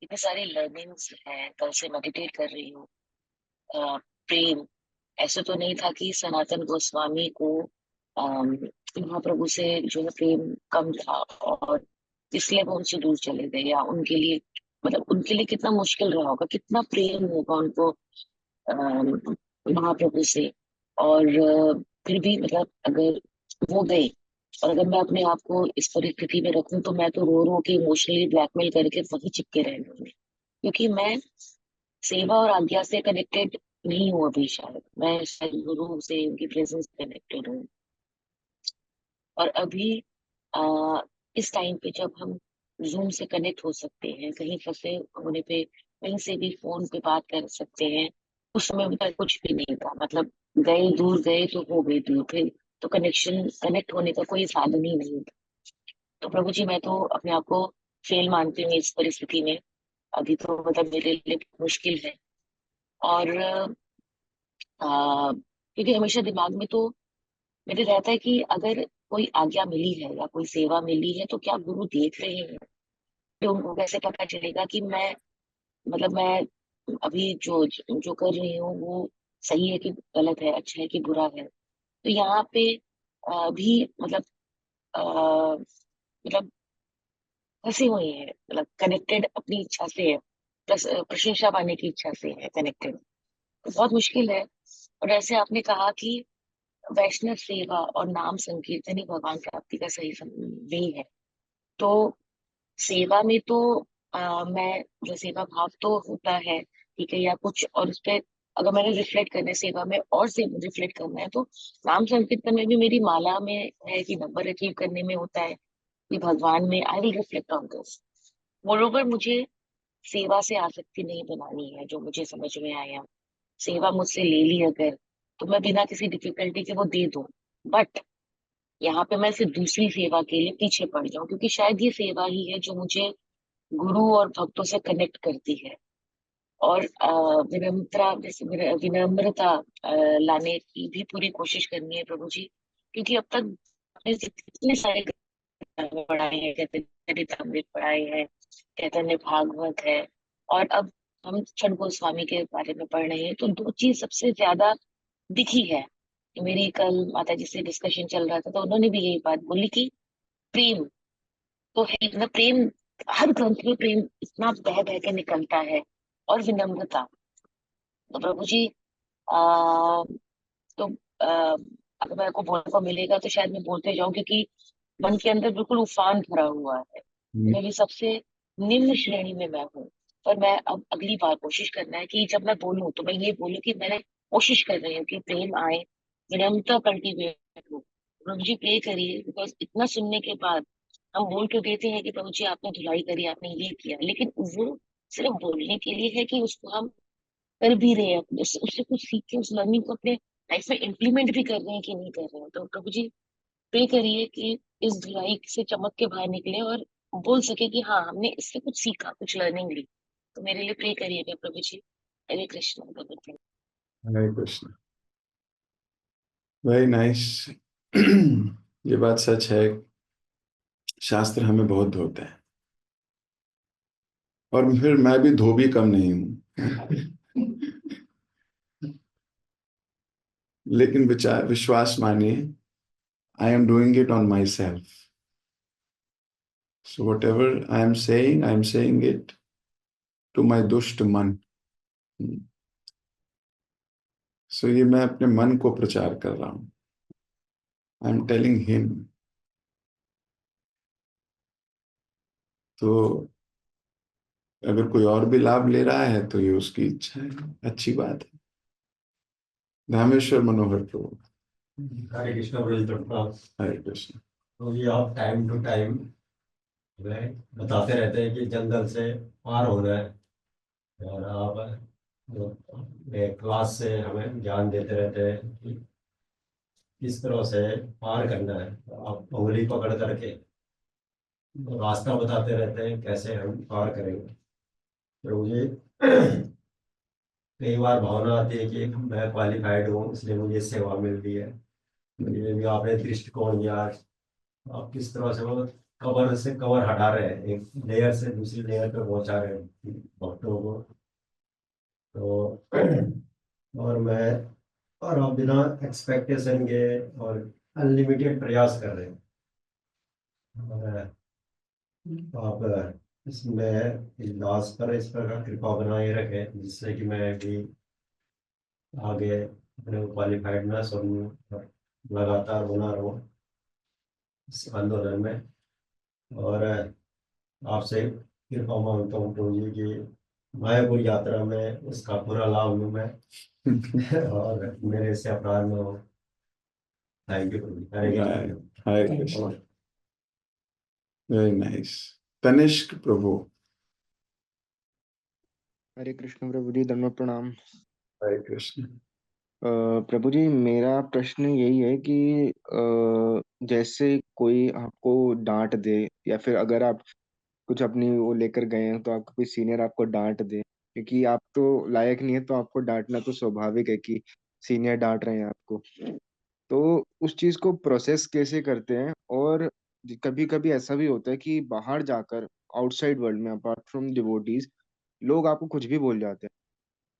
Speaker 4: इतनी सारी learnings हैं. कल से meditate कर रही हूँ. प्रेम ऐसे तो नहीं था कि सनातन गोस्वामी को महाप्रभु से जो है प्रेम कम था और इसलिए वो उनसे दूर चले गए, या उनके लिए मतलब उनके लिए कितना मुश्किल रहा होगा, कितना प्रेम होगा उनको महाप्रभु से. और फिर भी मतलब अगर वो गए और अगर मैं अपने आप को इस परिस्थिति में रखूं तो मैं तो रो रो के इमोशनली ब्लैकमेल करके वहीं चिपके रह लूंगी, क्योंकि मैं सेवा और आज्ञा से कनेक्टेड नहीं हूँ अभी. मैं शायद गुरु से, उनकी प्रेजेंस से कनेक्टेड हूँ. और अभी इस टाइम पे जब हम जूम से कनेक्ट हो सकते हैं, कहीं फंसे होने पे कहीं से भी फोन पे बात कर सकते हैं, उस समय भी कुछ भी नहीं था. मतलब गए दूर, गए तो हो गए दूर, फिर तो कनेक्ट होने का कोई साधन ही नहीं था। तो प्रभु जी, मैं तो अपने आप को फेल मानती हूँ इस परिस्थिति में। अभी तो मतलब मेरे लिए मुश्किल है। और क्योंकि हमेशा दिमाग में तो मेरे रहता है कि अगर कोई आज्ञा मिली है या कोई सेवा मिली है तो क्या गुरु देख रहे हैं? तो उनको कैसे पता चलेगा कि मैं मतलब मैं अभी जो जो कर रही हूँ वो सही है कि गलत है, अच्छा है कि बुरा है? तो यहाँ पे भी मतलब मतलब फंसे हुए हैं, मतलब कनेक्टेड अपनी इच्छा से है, प्लस प्रशंसा पाने की इच्छा से है कनेक्टेड। तो बहुत मुश्किल है। और ऐसे आपने कहा कि वैष्णव सेवा और नाम संकीर्तन ही भगवान प्राप्ति का सही वे है। तो सेवा में तो मैं जो सेवा भाव तो होता है, ठीक है, या कुछ और उस पे अगर मैंने रिफ्लेक्ट करना है सेवा में और से रिफ्लेक्ट करना है तो नाम संकीर्तन में भी मेरी माला में है कि नंबर अचीव करने में होता है कि भगवान में I will reflect on this. Moreover मुझे सेवा से आसक्ति नहीं बनानी है, जो मुझे समझ में आया। सेवा मुझसे ले ली अगर, तो मैं बिना किसी डिफिकल्टी के वो दे दूं। बट यहाँ पे मैं सिर्फ दूसरी सेवा के लिए पीछे पड़ जाऊं, क्योंकि शायद ये सेवा ही है जो मुझे गुरु और भक्तों से कनेक्ट करती है। और विनम्रता लाने की भी पूरी कोशिश करनी है प्रभु जी। क्योंकि अब तक आपने कितने सारे ग्रंथ पढ़ाए हैं, चरितमृत पढ़ाए हैं, चैतन्य भागवत है, और अब हम छठ गोस्वामी के बारे में पढ़ रहे हैं। तो दो चीज सबसे ज्यादा दिखी है। मेरी कल माता जी से डिस्कशन चल रहा था तो उन्होंने भी यही बात बोली कि प्रेम तो है, मतलब प्रेम हर ग्रंथ में प्रेम इतना बह बह के निकलता है। और विनम्रता, तो प्रभु जी आ, तो आ, अगर मेरे को बोलने को मिलेगा तो शायद मैं बोलते जाऊं, क्योंकि मन के अंदर बिल्कुल उफान भरा हुआ है। मेरी सबसे निम्न श्रेणी में मैं हूँ। पर मैं अब अगली बार कोशिश करना है कि जब मैं बोलूं तो मैं ये बोलूं कि मैंने कोशिश कर रही हूँ कि प्रेम आए, विनम्रता कल्टीवेट हो। प्रभु जी प्रे करिए, बिकॉज इतना सुनने के बाद हम बोल के देते हैं कि प्रभु जी आपने धुलाई करी, आपने ये किया, लेकिन वो सिर्फ बोलने के लिए है कि उसको हम कर भी रहे हैं, उससे कुछ सीख के उस लर्निंग को अपने लाइफ में इम्प्लीमेंट भी कर रहे हैं कि नहीं कर रहे हैं? तो प्रभु जी प्रे करिए कि इस धुलाई से चमक के बाहर निकले और बोल सके कि हाँ हमने इससे कुछ सीखा, कुछ लर्निंग ली। तो मेरे लिए प्रे करिएगा प्रभु जी। हरे कृष्ण प्रभु जी।
Speaker 3: हरे कृष्ण। Very nice. ये बात सच है, शास्त्र हमें बहुत धोता है, और फिर मैं भी धोबी कम नहीं हूं। लेकिन विचार विश्वास मानिए, I am doing it on myself. So whatever I am saying it to my दुष्ट मन। सो ये मैं अपने मन को प्रचार कर रहा हूं। I am telling him. तो अगर कोई और भी लाभ ले रहा है तो ये उसकी इच्छा है, अच्छी बात है। धामेश्वर मनोहर प्रभु।
Speaker 5: हरे कृष्ण ब्रज प्रणाम।
Speaker 3: हरे कृष्ण।
Speaker 5: तो ये आप टाइम टू टाइम हमें बताते रहते हैं कि जंगल से पार होना है, और आप जो क्लास से हमें ज्ञान देते रहते हैं कि किस तरह से पार करना है। तो आप उंगली पकड़ करके रास्ता बताते रहते हैं कैसे हम पार करेंगे। तो मुझे कई बार भावना आती है कि मैं क्वालिफाइड हूँ इसलिए मुझे सेवा मिल रही है। तो ये भी आपने दृष्टिकोण दिया। आप किस तरह से वो कवर से कवर हटा रहे हैं, एक लेयर से दूसरी लेयर पे पहुंचा रहे हैं भक्तों को। तो और मैं और आप बिना एक्सपेक्टेशन के और अनलिमिटेड प्रयास कर रहे हैं। और आप इसमें इस दास पर इस प्रकार कृपा बनाए रखें जिससे कि मैं भी आगे अपने क्वालिफाइड ना समूँ और लगातार बना रहूँ इस आंदोलन में। और आपसे कृपा मांगता हूँ प्रभु जी की मायापुर यात्रा में उसका पूरा लाभ लूँ मैं, और मेरे से अपराध में हो। थैंक यू प्रभु जी। हरे कृष्ण।
Speaker 3: हरे कृष्ण। Very nice. तनिष्क प्रभु।
Speaker 6: हरे कृष्ण प्रभु जी, धर्म प्रणाम।
Speaker 3: हरे कृष्ण।
Speaker 6: प्रभु जी, मेरा प्रश्न यही है कि जैसे कोई आपको डांट दे, या फिर अगर आप कुछ अपनी वो लेकर गए हैं तो आपका कोई सीनियर आपको डांट दे, क्योंकि आप तो लायक नहीं है, तो आपको डांटना तो स्वाभाविक है कि सीनियर डांट रहे हैं आपको। तो उस चीज को प्रोसेस कैसे करते हैं? और कभी कभी ऐसा भी होता है कि बाहर जाकर, आउटसाइड वर्ल्ड में, अपार्ट फ्रॉम डिवोटीज, लोग आपको कुछ भी बोल जाते हैं।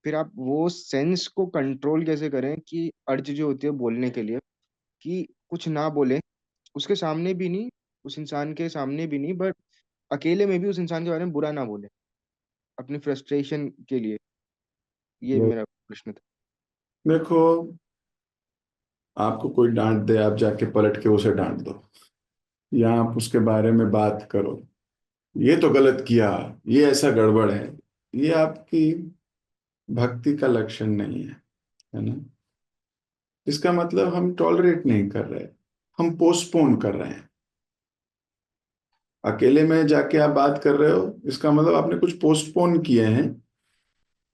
Speaker 6: फिर आप वो सेंस को कंट्रोल कैसे करें कि अर्ज जो होती है बोलने के लिए, कि कुछ ना बोले, उसके सामने भी नहीं, उस इंसान के सामने भी नहीं, बट अकेले में भी उस इंसान के बारे में बुरा ना बोले, अपनी फ्रस्ट्रेशन के लिए। ये मेरा प्रश्न था।
Speaker 3: देखो, आपको कोई डांट दे, आप जाके पलट के उसे डांट दो, या आप उसके बारे में बात करो, ये तो गलत किया, ये ऐसा गड़बड़ है, ये आपकी भक्ति का लक्षण नहीं है ना। इसका मतलब हम टॉलरेट नहीं कर रहे, हम पोस्टपोन कर रहे हैं। अकेले में जाके आप बात कर रहे हो, इसका मतलब आपने कुछ पोस्टपोन किए हैं,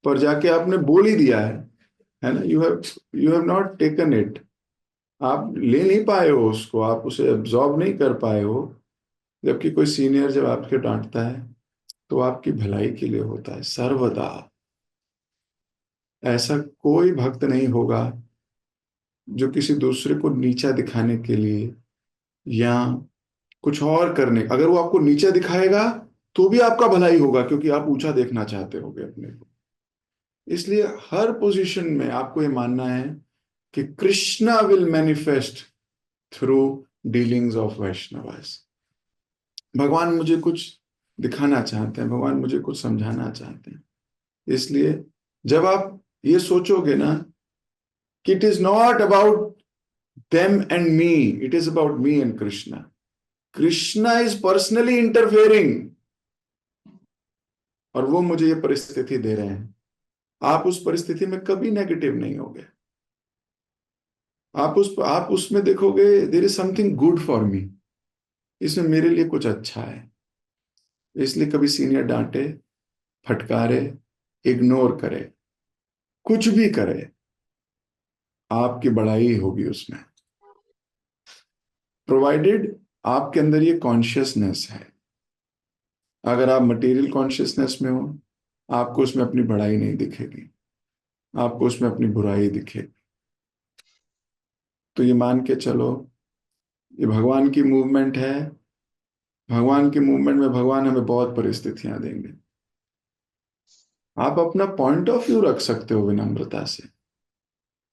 Speaker 3: पर जाके आपने बोल ही दिया है ना। You have not taken it. आप ले नहीं पाए हो उसको, आप उसे एब्जॉर्ब नहीं कर पाए हो। जबकि कोई सीनियर जब आपके डांटता है तो आपकी भलाई के लिए होता है सर्वदा। ऐसा कोई भक्त नहीं होगा जो किसी दूसरे को नीचा दिखाने के लिए या कुछ और करने, अगर वो आपको नीचा दिखाएगा तो भी आपका भलाई होगा, क्योंकि आप ऊंचा देखना चाहते होगे अपने को। इसलिए हर पोजीशन में आपको ये मानना है कि Krishna will manifest through dealings of Vaishnavas. भगवान मुझे कुछ दिखाना चाहते हैं, भगवान मुझे कुछ समझाना चाहते हैं। इसलिए जब आप ये सोचोगे ना कि it is not about them and me, it is about me and Krishna, Krishna is personally interfering और वो मुझे ये परिस्थिति दे रहे हैं, आप उस परिस्थिति में कभी नेगेटिव नहीं होगे। आप उसमें देखोगे there is something good for me, इसमें मेरे लिए कुछ अच्छा है। इसलिए कभी सीनियर डांटे, फटकारे, इग्नोर करे, कुछ भी करे, आपकी बड़ाई होगी उसमें, प्रोवाइडेड आपके अंदर ये कॉन्शियसनेस है। अगर आप मटेरियल कॉन्शियसनेस में हो, आपको उसमें अपनी बड़ाई नहीं दिखेगी, आपको उसमें अपनी बुराई दिखेगी। तो ये मान के चलो, ये भगवान की मूवमेंट है। भगवान की मूवमेंट में भगवान हमें बहुत परिस्थितियां देंगे। आप अपना पॉइंट ऑफ व्यू रख सकते हो विनम्रता से,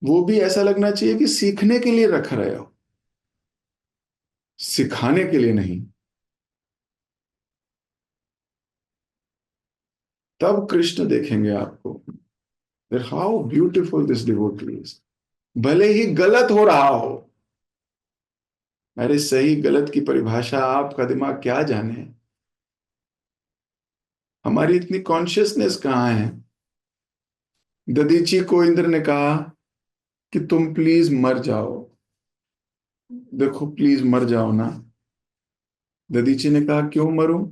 Speaker 3: वो भी ऐसा लगना चाहिए कि सीखने के लिए रख रहे हो, सिखाने के लिए नहीं। तब कृष्ण देखेंगे आपको, how beautiful this devotee is. भले ही गलत हो रहा हो, अरे सही गलत की परिभाषा आपका दिमाग क्या जाने। हमारी इतनी कॉन्शियसनेस कहाँ है। ददीची को इंद्र ने कहा कि तुम प्लीज मर जाओ, देखो प्लीज मर जाओ ना। ददीची ने कहा क्यों मरूं?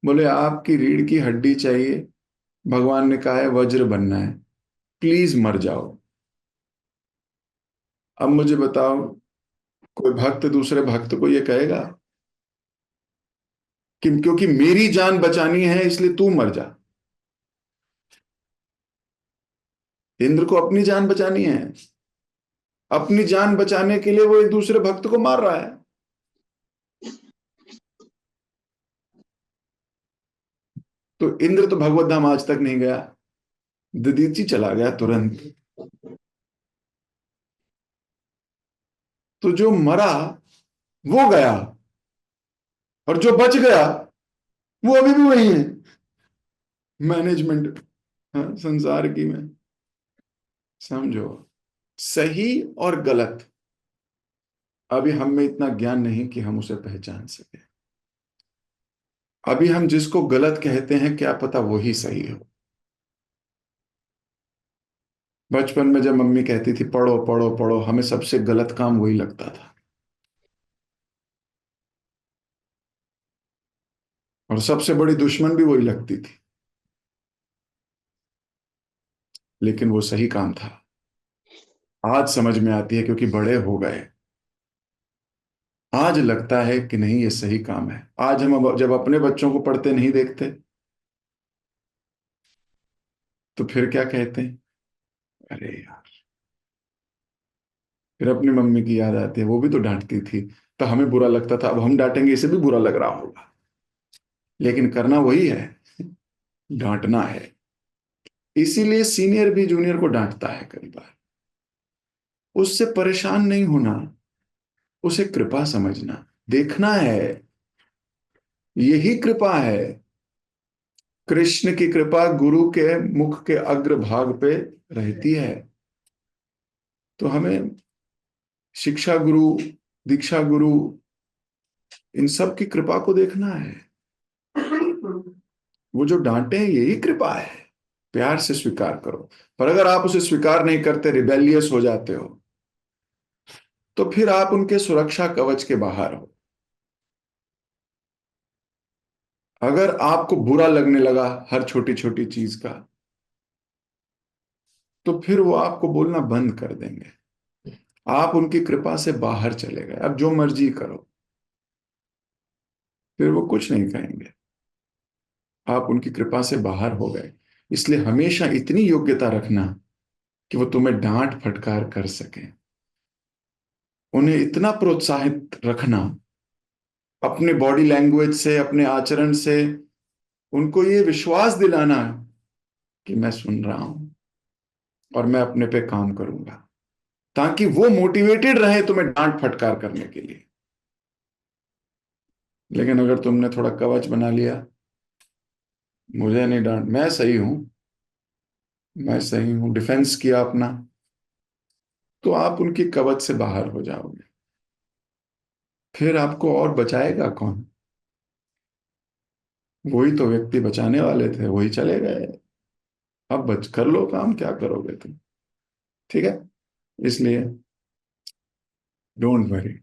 Speaker 3: बोले आपकी रीढ़ की हड्डी चाहिए, भगवान ने कहा है वज्र बनना है, प्लीज मर जाओ। अब मुझे बताओ, कोई भक्त दूसरे भक्त को ये कहेगा कि क्योंकि मेरी जान बचानी है इसलिए तू मर जा? इंद्र को अपनी जान बचानी है, अपनी जान बचाने के लिए वो एक दूसरे भक्त को मार रहा है। तो इंद्र तो भगवत धाम आज तक नहीं गया, ददीची चला गया तुरंत। तो जो मरा वो गया, और जो बच गया वो अभी भी वही है। मैनेजमेंट, हाँ, संसार की में समझो, सही और गलत अभी हम में इतना ज्ञान नहीं कि हम उसे पहचान सके। अभी हम जिसको गलत कहते हैं क्या पता वही सही हो। बचपन में जब मम्मी कहती थी पढ़ो पढ़ो पढ़ो, हमें सबसे गलत काम वही लगता था, और सबसे बड़ी दुश्मन भी वही लगती थी, लेकिन वो सही काम था। आज समझ में आती है क्योंकि बड़े हो गए। आज लगता है कि नहीं ये सही काम है। आज हम जब अपने बच्चों को पढ़ते नहीं देखते तो फिर क्या कहते हैं, अरे यार। फिर अपनी मम्मी की याद आती है, वो भी तो डांटती थी, तो हमें बुरा लगता था, अब हम डांटेंगे इसे भी बुरा लग रहा होगा। लेकिन करना वही है, डांटना है। इसीलिए सीनियर भी जूनियर को डांटता है कई बार। उससे परेशान नहीं होना, उसे कृपा समझना, देखना है यही कृपा है। कृष्ण की कृपा गुरु के मुख के अग्र भाग पे रहती है। तो हमें शिक्षा गुरु, दीक्षा गुरु, इन सब की कृपा को देखना है। वो जो डांटे हैं यही कृपा है, प्यार से स्वीकार करो। पर अगर आप उसे स्वीकार नहीं करते, रिबेलियस हो जाते हो, तो फिर आप उनके सुरक्षा कवच के बाहर हो। अगर आपको बुरा लगने लगा हर छोटी छोटी चीज का, तो फिर वो आपको बोलना बंद कर देंगे। आप उनकी कृपा से बाहर चले गए, अब जो मर्जी करो, फिर वो कुछ नहीं कहेंगे। आप उनकी कृपा से बाहर हो गए। इसलिए हमेशा इतनी योग्यता रखना कि वो तुम्हें डांट फटकार कर सके। उन्हें इतना प्रोत्साहित रखना अपने बॉडी लैंग्वेज से, अपने आचरण से, उनको ये विश्वास दिलाना कि मैं सुन रहा हूं और मैं अपने पे काम करूंगा, ताकि वो मोटिवेटेड रहे तुम्हें डांट फटकार करने के लिए। लेकिन अगर तुमने थोड़ा कवच बना लिया, मुझे नहीं डांट, मैं सही हूं, मैं सही हूं, डिफेंस किया अपना, तो आप उनकी कवच से बाहर हो जाओगे। फिर आपको और बचाएगा कौन? वही तो व्यक्ति बचाने वाले थे, वही चले गए। अब बच कर लो काम, क्या करोगे तुम? ठीक है, इसलिए डोंट वरी।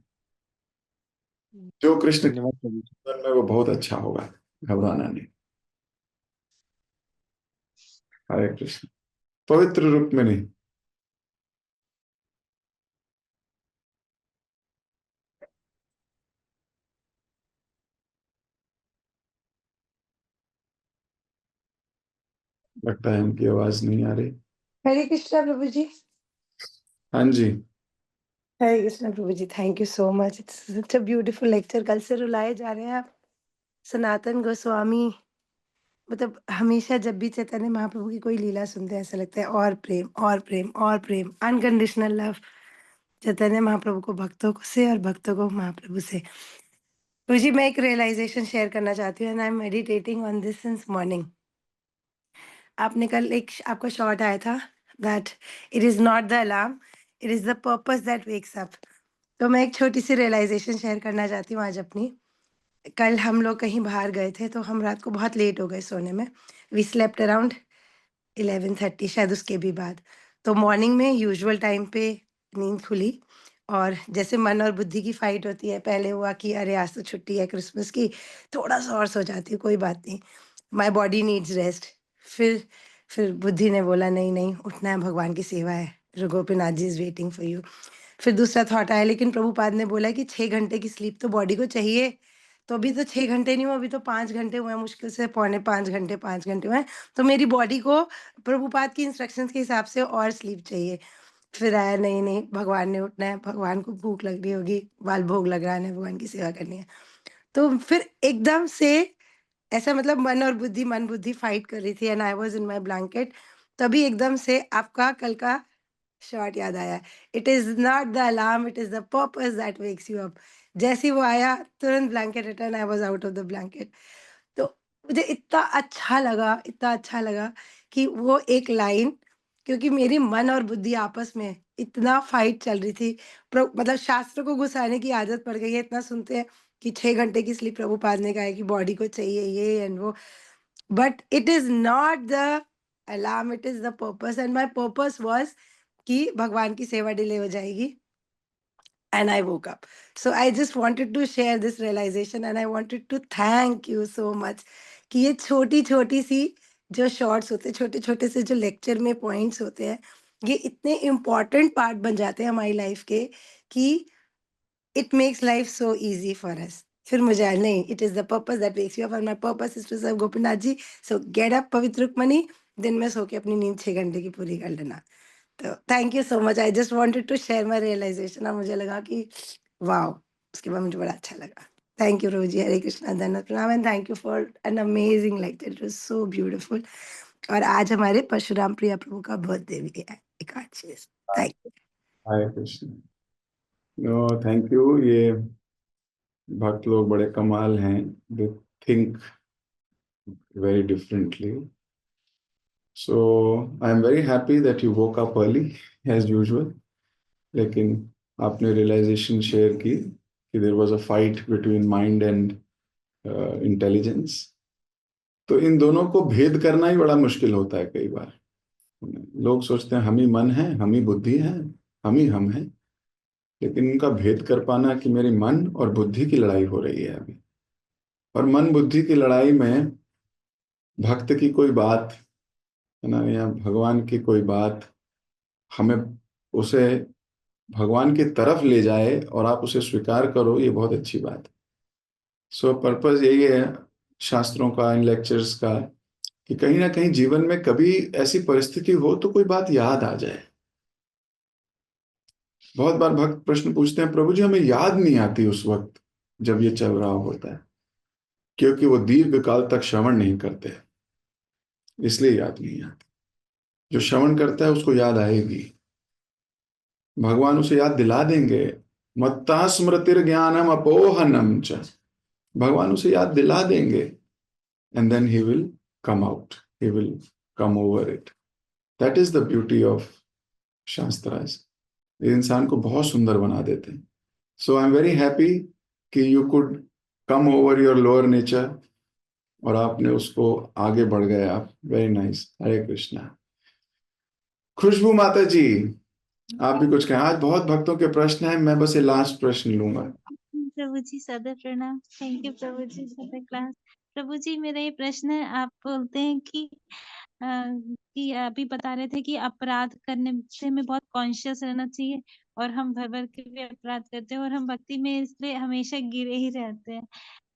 Speaker 3: जो कृष्ण के
Speaker 6: धन्यवाद प्रभु जी।
Speaker 3: जीवन में वो बहुत अच्छा होगा, घबराना नहीं। हरे कृष्ण। पवित्र रूप में नहीं। लगता है इनकी आवाज नहीं आ रही।
Speaker 7: हरे कृष्णा प्रभु जी।
Speaker 3: हाँ जी।
Speaker 7: हरे कृष्णा प्रभु जी, thank you so much. It's such a beautiful lecture. कल से रुलाए जा रहे हैं आप। सनातन गोस्वामी, मतलब हमेशा जब भी चैतन्य महाप्रभु की कोई लीला सुनते हैं ऐसा लगता है और प्रेम और प्रेम और प्रेम, अनकंडीशनल लव चैतन्य महाप्रभु को भक्तों को से और भक्तों को महाप्रभु से। प्रभु जी, मैं एक रियलाइजेशन शेयर करना चाहती हूँ and I am meditating on this since morning. आपने कल एक आपका शॉर्ट आया था that it is not the alarm, it is the purpose that wakes up. तो मैं एक छोटी सी रियलाइजेशन शेयर करना चाहती हूँ आज अपनी। कल हम लोग कहीं बाहर गए थे तो हम रात को बहुत लेट हो गए सोने में। वी स्लेप्ट अराउंड 11:30, शायद उसके भी बाद। तो मॉर्निंग में यूजुअल टाइम पे नींद खुली और जैसे मन और बुद्धि की फाइट होती है, पहले हुआ कि अरे आज तो छुट्टी है क्रिसमस की, थोड़ा सा और सो जाती हूँ, कोई बात नहीं, माय बॉडी नीड्स रेस्ट। फिर फिर बुद्धि ने बोला नहीं नहीं, उठना है, भगवान की सेवा है, रघुपतिनाथ जी इज वेटिंग फॉर यू। फिर दूसरा थॉट आया, लेकिन प्रभुपाद ने बोला कि 6 घंटे की स्लीप तो बॉडी को चाहिए। तो अभी तो 6 घंटे नहीं हुआ, अभी तो 5 घंटे हुए हैं, मुश्किल से पौने 5 घंटे, 5 घंटे हुए हैं। तो मेरी बॉडी को प्रभुपाद की इंस्ट्रक्शंस के हिसाब से और स्लीप चाहिए। फिर आया नहीं नहीं, भगवान ने उठना है, भगवान को भूख लग रही होगी, बाल भोग लगाना है, भगवान की सेवा करनी है। तो फिर एकदम से ऐसा, मतलब मन बुद्धि फाइट कर रही थी and I was in my blanket. तभी एकदम से आपका कल का शॉर्ट याद आया। It is not the alarm, it is the purpose that wakes you up. जैसे ही वो आया, तुरंत blanket return, I was out of the blanket. तो मुझे इतना अच्छा लगा, इतना अच्छा लगा कि वो एक लाइन, क्योंकि मेरी मन और बुद्धि आपस में इतना फाइट चल रही थी। मतलब शास्त्र को घुसाने की आदत पड़ गई है, इतना सुनते हैं कि 6 घंटे की स्लीप प्रभुपाद ने कहा है कि बॉडी को चाहिए ये एंड वो। But it is not the alarm, it is the purpose and my purpose was कि भगवान की सेवा डिले हो जाएगी। And I woke up. So I just wanted to share this realization and I wanted to thank you so much कि ये छोटी-छोटी सी जो शॉर्ट्स होते हैं, छोटे-छोटे से जो लेक्चर में पॉइंट्स होते हैं, ये इतने इम्पोर्टेंट पार्ट बन जाते हैं हमारी लाइफ के कि it makes life so easy for us. फिर मुझे आया नहीं, it is the purpose that wakes you up and my purpose is to serve Gopinath ji. So get up पवित्र रुक्मणी, दिन में सो के अपनी नींद 6 घंटे की पूरी कर लेना। तो thank you so much, I just wanted to share my realization और मुझे लगा कि वॉव! उसके बाद मुझे बड़ा अच्छा लगा। थैंक यू प्रभु जी, हरे कृष्णा, धन्यवाद, प्रणाम and thank you for an amazing lecture, it was so beautiful. और आज हमारे परशुराम प्रिया प्रभु का बर्थडे भी है, Ekadashi. Thank you.
Speaker 3: Hare Krishna. No thank you. ये भक्त लोग बड़े कमाल हैं, they think very differently. So I am very happy that you woke up early as usual. लेकिन आपने रियलाइजेशन शेयर की कि there was a fight between mind and intelligence. तो इन दोनों को भेद करना ही बड़ा मुश्किल होता है कई बार। लोग सोचते हैं हम ही मन है, हम ही बुद्धि है, हम ही हम हैं। लेकिन उनका भेद कर पाना कि मेरी मन और बुद्धि की लड़ाई हो रही है अभी, और मन बुद्धि की लड़ाई में भक्त की कोई बात है ना, या भगवान की कोई बात हमें उसे भगवान की तरफ ले जाए और आप उसे स्वीकार करो, ये बहुत अच्छी बात है। सो पर्पस यही है शास्त्रों का, इन लेक्चर्स का, कि कहीं ना कहीं जीवन में कभी ऐसी परिस्थिति हो तो कोई बात याद आ जाए। बहुत बार भक्त प्रश्न पूछते हैं, प्रभु जी हमें याद नहीं आती उस वक्त जब ये चल रहा होता है, क्योंकि वो दीर्घ काल तक श्रवण नहीं करते, इसलिए याद नहीं आती। जो श्रवण करता है उसको याद आएगी, भगवान उसे याद दिला देंगे। मत्ता स्मृतिर ज्ञानम अपोहनम च, भगवान उसे याद दिला देंगे, and then he will come out, he will come over it. That is the beauty of shastras. ये इंसान को बहुत सुंदर बना देते हैं। So I am very happy कि you could come over your lower nature और आपने उसको आगे बढ़ गए आप। Very nice. हरे कृष्णा। खुशबू माता जी, आप भी कुछ कहें? आज बहुत भक्तों के प्रश्न हैं, मैं बस ये लास्ट प्रश्न लूंगा।
Speaker 8: प्रभु जी सदा प्रणाम। थैंक यू प्रभु जी, सदा क्लास। प्रभु जी मेरा ये प्रश्न है, आप बोलते हैं कि अभी बता रहे थे कि अपराध करने से हमें बहुत कॉन्शियस रहना चाहिए, और हम भर भर के भी अपराध करते हैं और हम भक्ति में इसलिए हमेशा गिरे ही रहते हैं।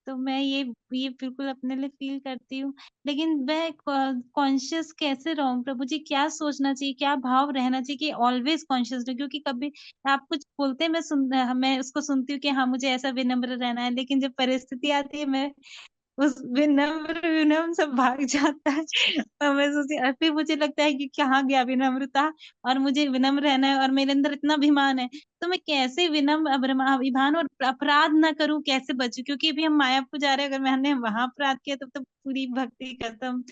Speaker 8: तो मैं ये बिल्कुल अपने लिए फील करती हूँ। लेकिन मैं कॉन्शियस कैसे रहूँ प्रभु जी? क्या सोचना चाहिए, क्या भाव रहना चाहिए कि ऑलवेज कॉन्शियस रहूँ? क्योंकि कभी आप कुछ बोलते हैं, मैं उसको सुनती हूँ कि हाँ, मुझे ऐसा विनम्र रहना है, लेकिन जब परिस्थिति आती है, मैं उस विनम्र सब भाग जाता है। और मैं सोचती फिर मुझे लगता है कि कहाँ गया विनम्रता, और मुझे विनम्र रहना है और मेरे अंदर इतना अभिमान है। तो मैं कैसे विनम्र अभिमान और अपराध ना करूँ, कैसे बचूँ? क्योंकि अभी हम मायापुर जा रहे हैं, अगर मैंने वहाँ अपराध किया तब तो पूरी भक्ति खत्म,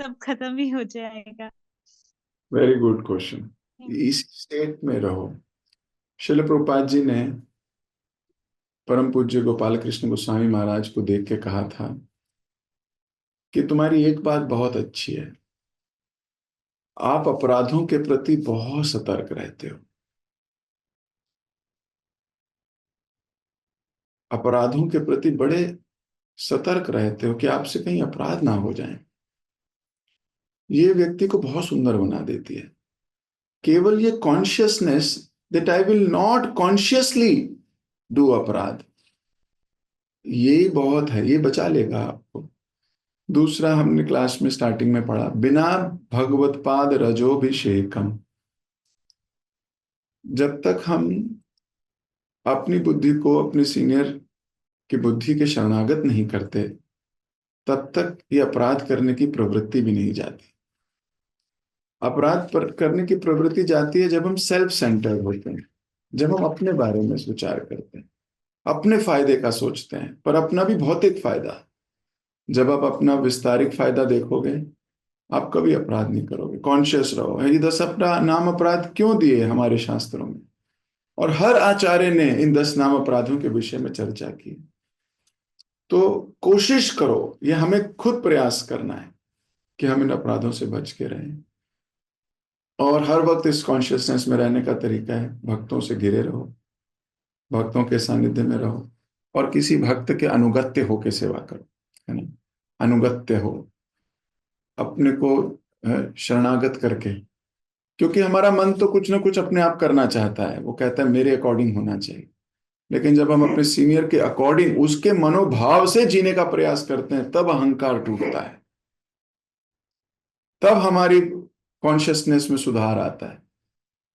Speaker 8: सब खत्म ही हो जाएगा।
Speaker 3: Very good question. इस स्टेट में रहो। शिल प्रभुपाद जी ने परम पूज्य गोपाल कृष्ण गोस्वामी महाराज को देख के कहा था कि तुम्हारी एक बात बहुत अच्छी है, आप अपराधों के प्रति बहुत सतर्क रहते हो। अपराधों के प्रति बड़े सतर्क रहते हो कि आपसे कहीं अपराध ना हो जाए। ये व्यक्ति को बहुत सुंदर बना देती है। केवल ये consciousness that I will not consciously do अपराध, ये बहुत है, ये बचा लेगा आपको। दूसरा, हमने क्लास में स्टार्टिंग में पढ़ा, बिना भगवत पाद रजोभिषेकम। जब तक हम अपनी बुद्धि को अपने सीनियर की बुद्धि के शरणागत नहीं करते, तब तक ये अपराध करने की प्रवृत्ति भी नहीं जाती। अपराध करने की प्रवृत्ति जाती है जब हम सेल्फ सेंटर्ड होते हैं, जब हम अपने बारे में विचार करते हैं, अपने फायदे का सोचते हैं, पर अपना भी भौतिक फायदा। जब आप अपना विस्तारिक फायदा देखोगे, आप कभी अपराध नहीं करोगे। कॉन्शियस रहो। ये 10 नाम अपराध क्यों दिए हमारे शास्त्रों में, और हर आचार्य ने इन 10 नाम अपराधों के विषय में चर्चा की। तो कोशिश करो, ये हमें खुद प्रयास करना है कि हम इन अपराधों से बच के रहें। और हर वक्त इस कॉन्शियसनेस में रहने का तरीका है, भक्तों से घिरे रहो, भक्तों के सानिध्य में रहो, और किसी भक्त के अनुगत्य हो के सेवा करो, है ना। अनुगत्य हो, अपने को शरणागत करके क्योंकि हमारा मन तो कुछ ना कुछ अपने आप करना चाहता है, वो कहता है मेरे अकॉर्डिंग होना चाहिए। लेकिन जब हम अपने सीनियर के अकॉर्डिंग, उसके मनोभाव से जीने का प्रयास करते हैं, तब अहंकार टूटता है, तब हमारी कॉन्शियसनेस में सुधार आता है।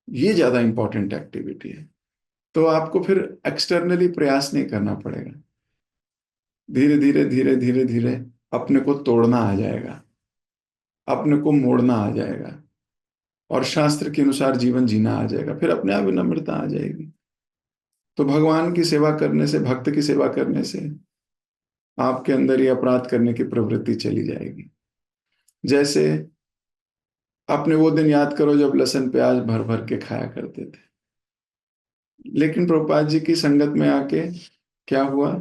Speaker 3: ये ज्यादा इंपॉर्टेंट एक्टिविटी है। तो आपको फिर एक्सटर्नली प्रयास नहीं करना पड़ेगा, धीरे धीरे धीरे धीरे धीरे अपने को तोड़ना आ जाएगा, अपने को मोड़ना आ जाएगा, और शास्त्र के अनुसार जीवन जीना आ जाएगा, फिर अपने आप विनम्रता आ जाएगी। तो भगवान की सेवा करने से, भक्त की सेवा करने से आपके अंदर ये अपराध करने की प्रवृत्ति चली जाएगी। जैसे आपने वो दिन याद करो जब लहसुन प्याज भर भर के खाया करते थे, लेकिन प्रभुपाद जी की संगत में आके क्या हुआ,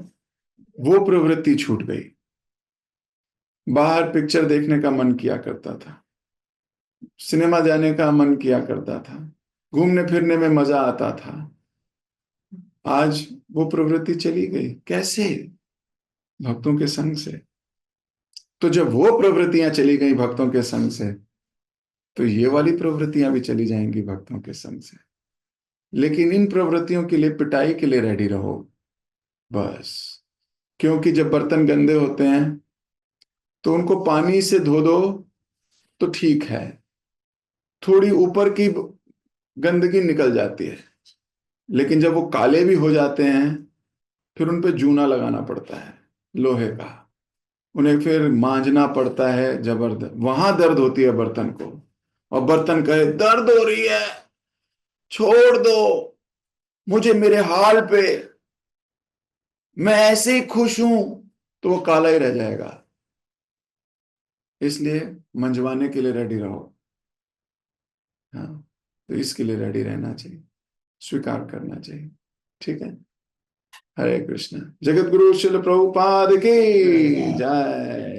Speaker 3: वो प्रवृत्ति छूट गई। बाहर पिक्चर देखने का मन किया करता था, सिनेमा जाने का मन किया करता था, घूमने फिरने में मजा आता था। आज वो प्रवृत्ति चली गई। कैसे? भक्तों के संग से। तो जब वो प्रवृत्तियां चली गई भक्तों के संग से, तो ये वाली प्रवृत्तियां भी चली जाएंगी भक्तों के संग से। लेकिन इन प्रवृत्तियों के लिए पिटाई के लिए रेडी रहो बस। क्योंकि जब बर्तन गंदे होते हैं तो उनको पानी से धो दो तो ठीक है, थोड़ी ऊपर की गंदगी निकल जाती है। लेकिन जब वो काले भी हो जाते हैं, फिर उन पे जूना लगाना पड़ता है लोहे का, उन्हें फिर मांजना पड़ता है जबरदस्त। वहां दर्द होती है बर्तन को, और बर्तन कहे दर्द हो रही है, छोड़ दो मुझे मेरे हाल पे, मैं ऐसे ही खुश हूं, तो वो काला ही रह जाएगा। इसलिए मंजवाने के लिए रेडी रहो। हाँ, तो इसके लिए रेडी रहना चाहिए, स्वीकार करना चाहिए। ठीक है। हरे कृष्ण। जगत गुरु शिल प्रभुपाद की जय।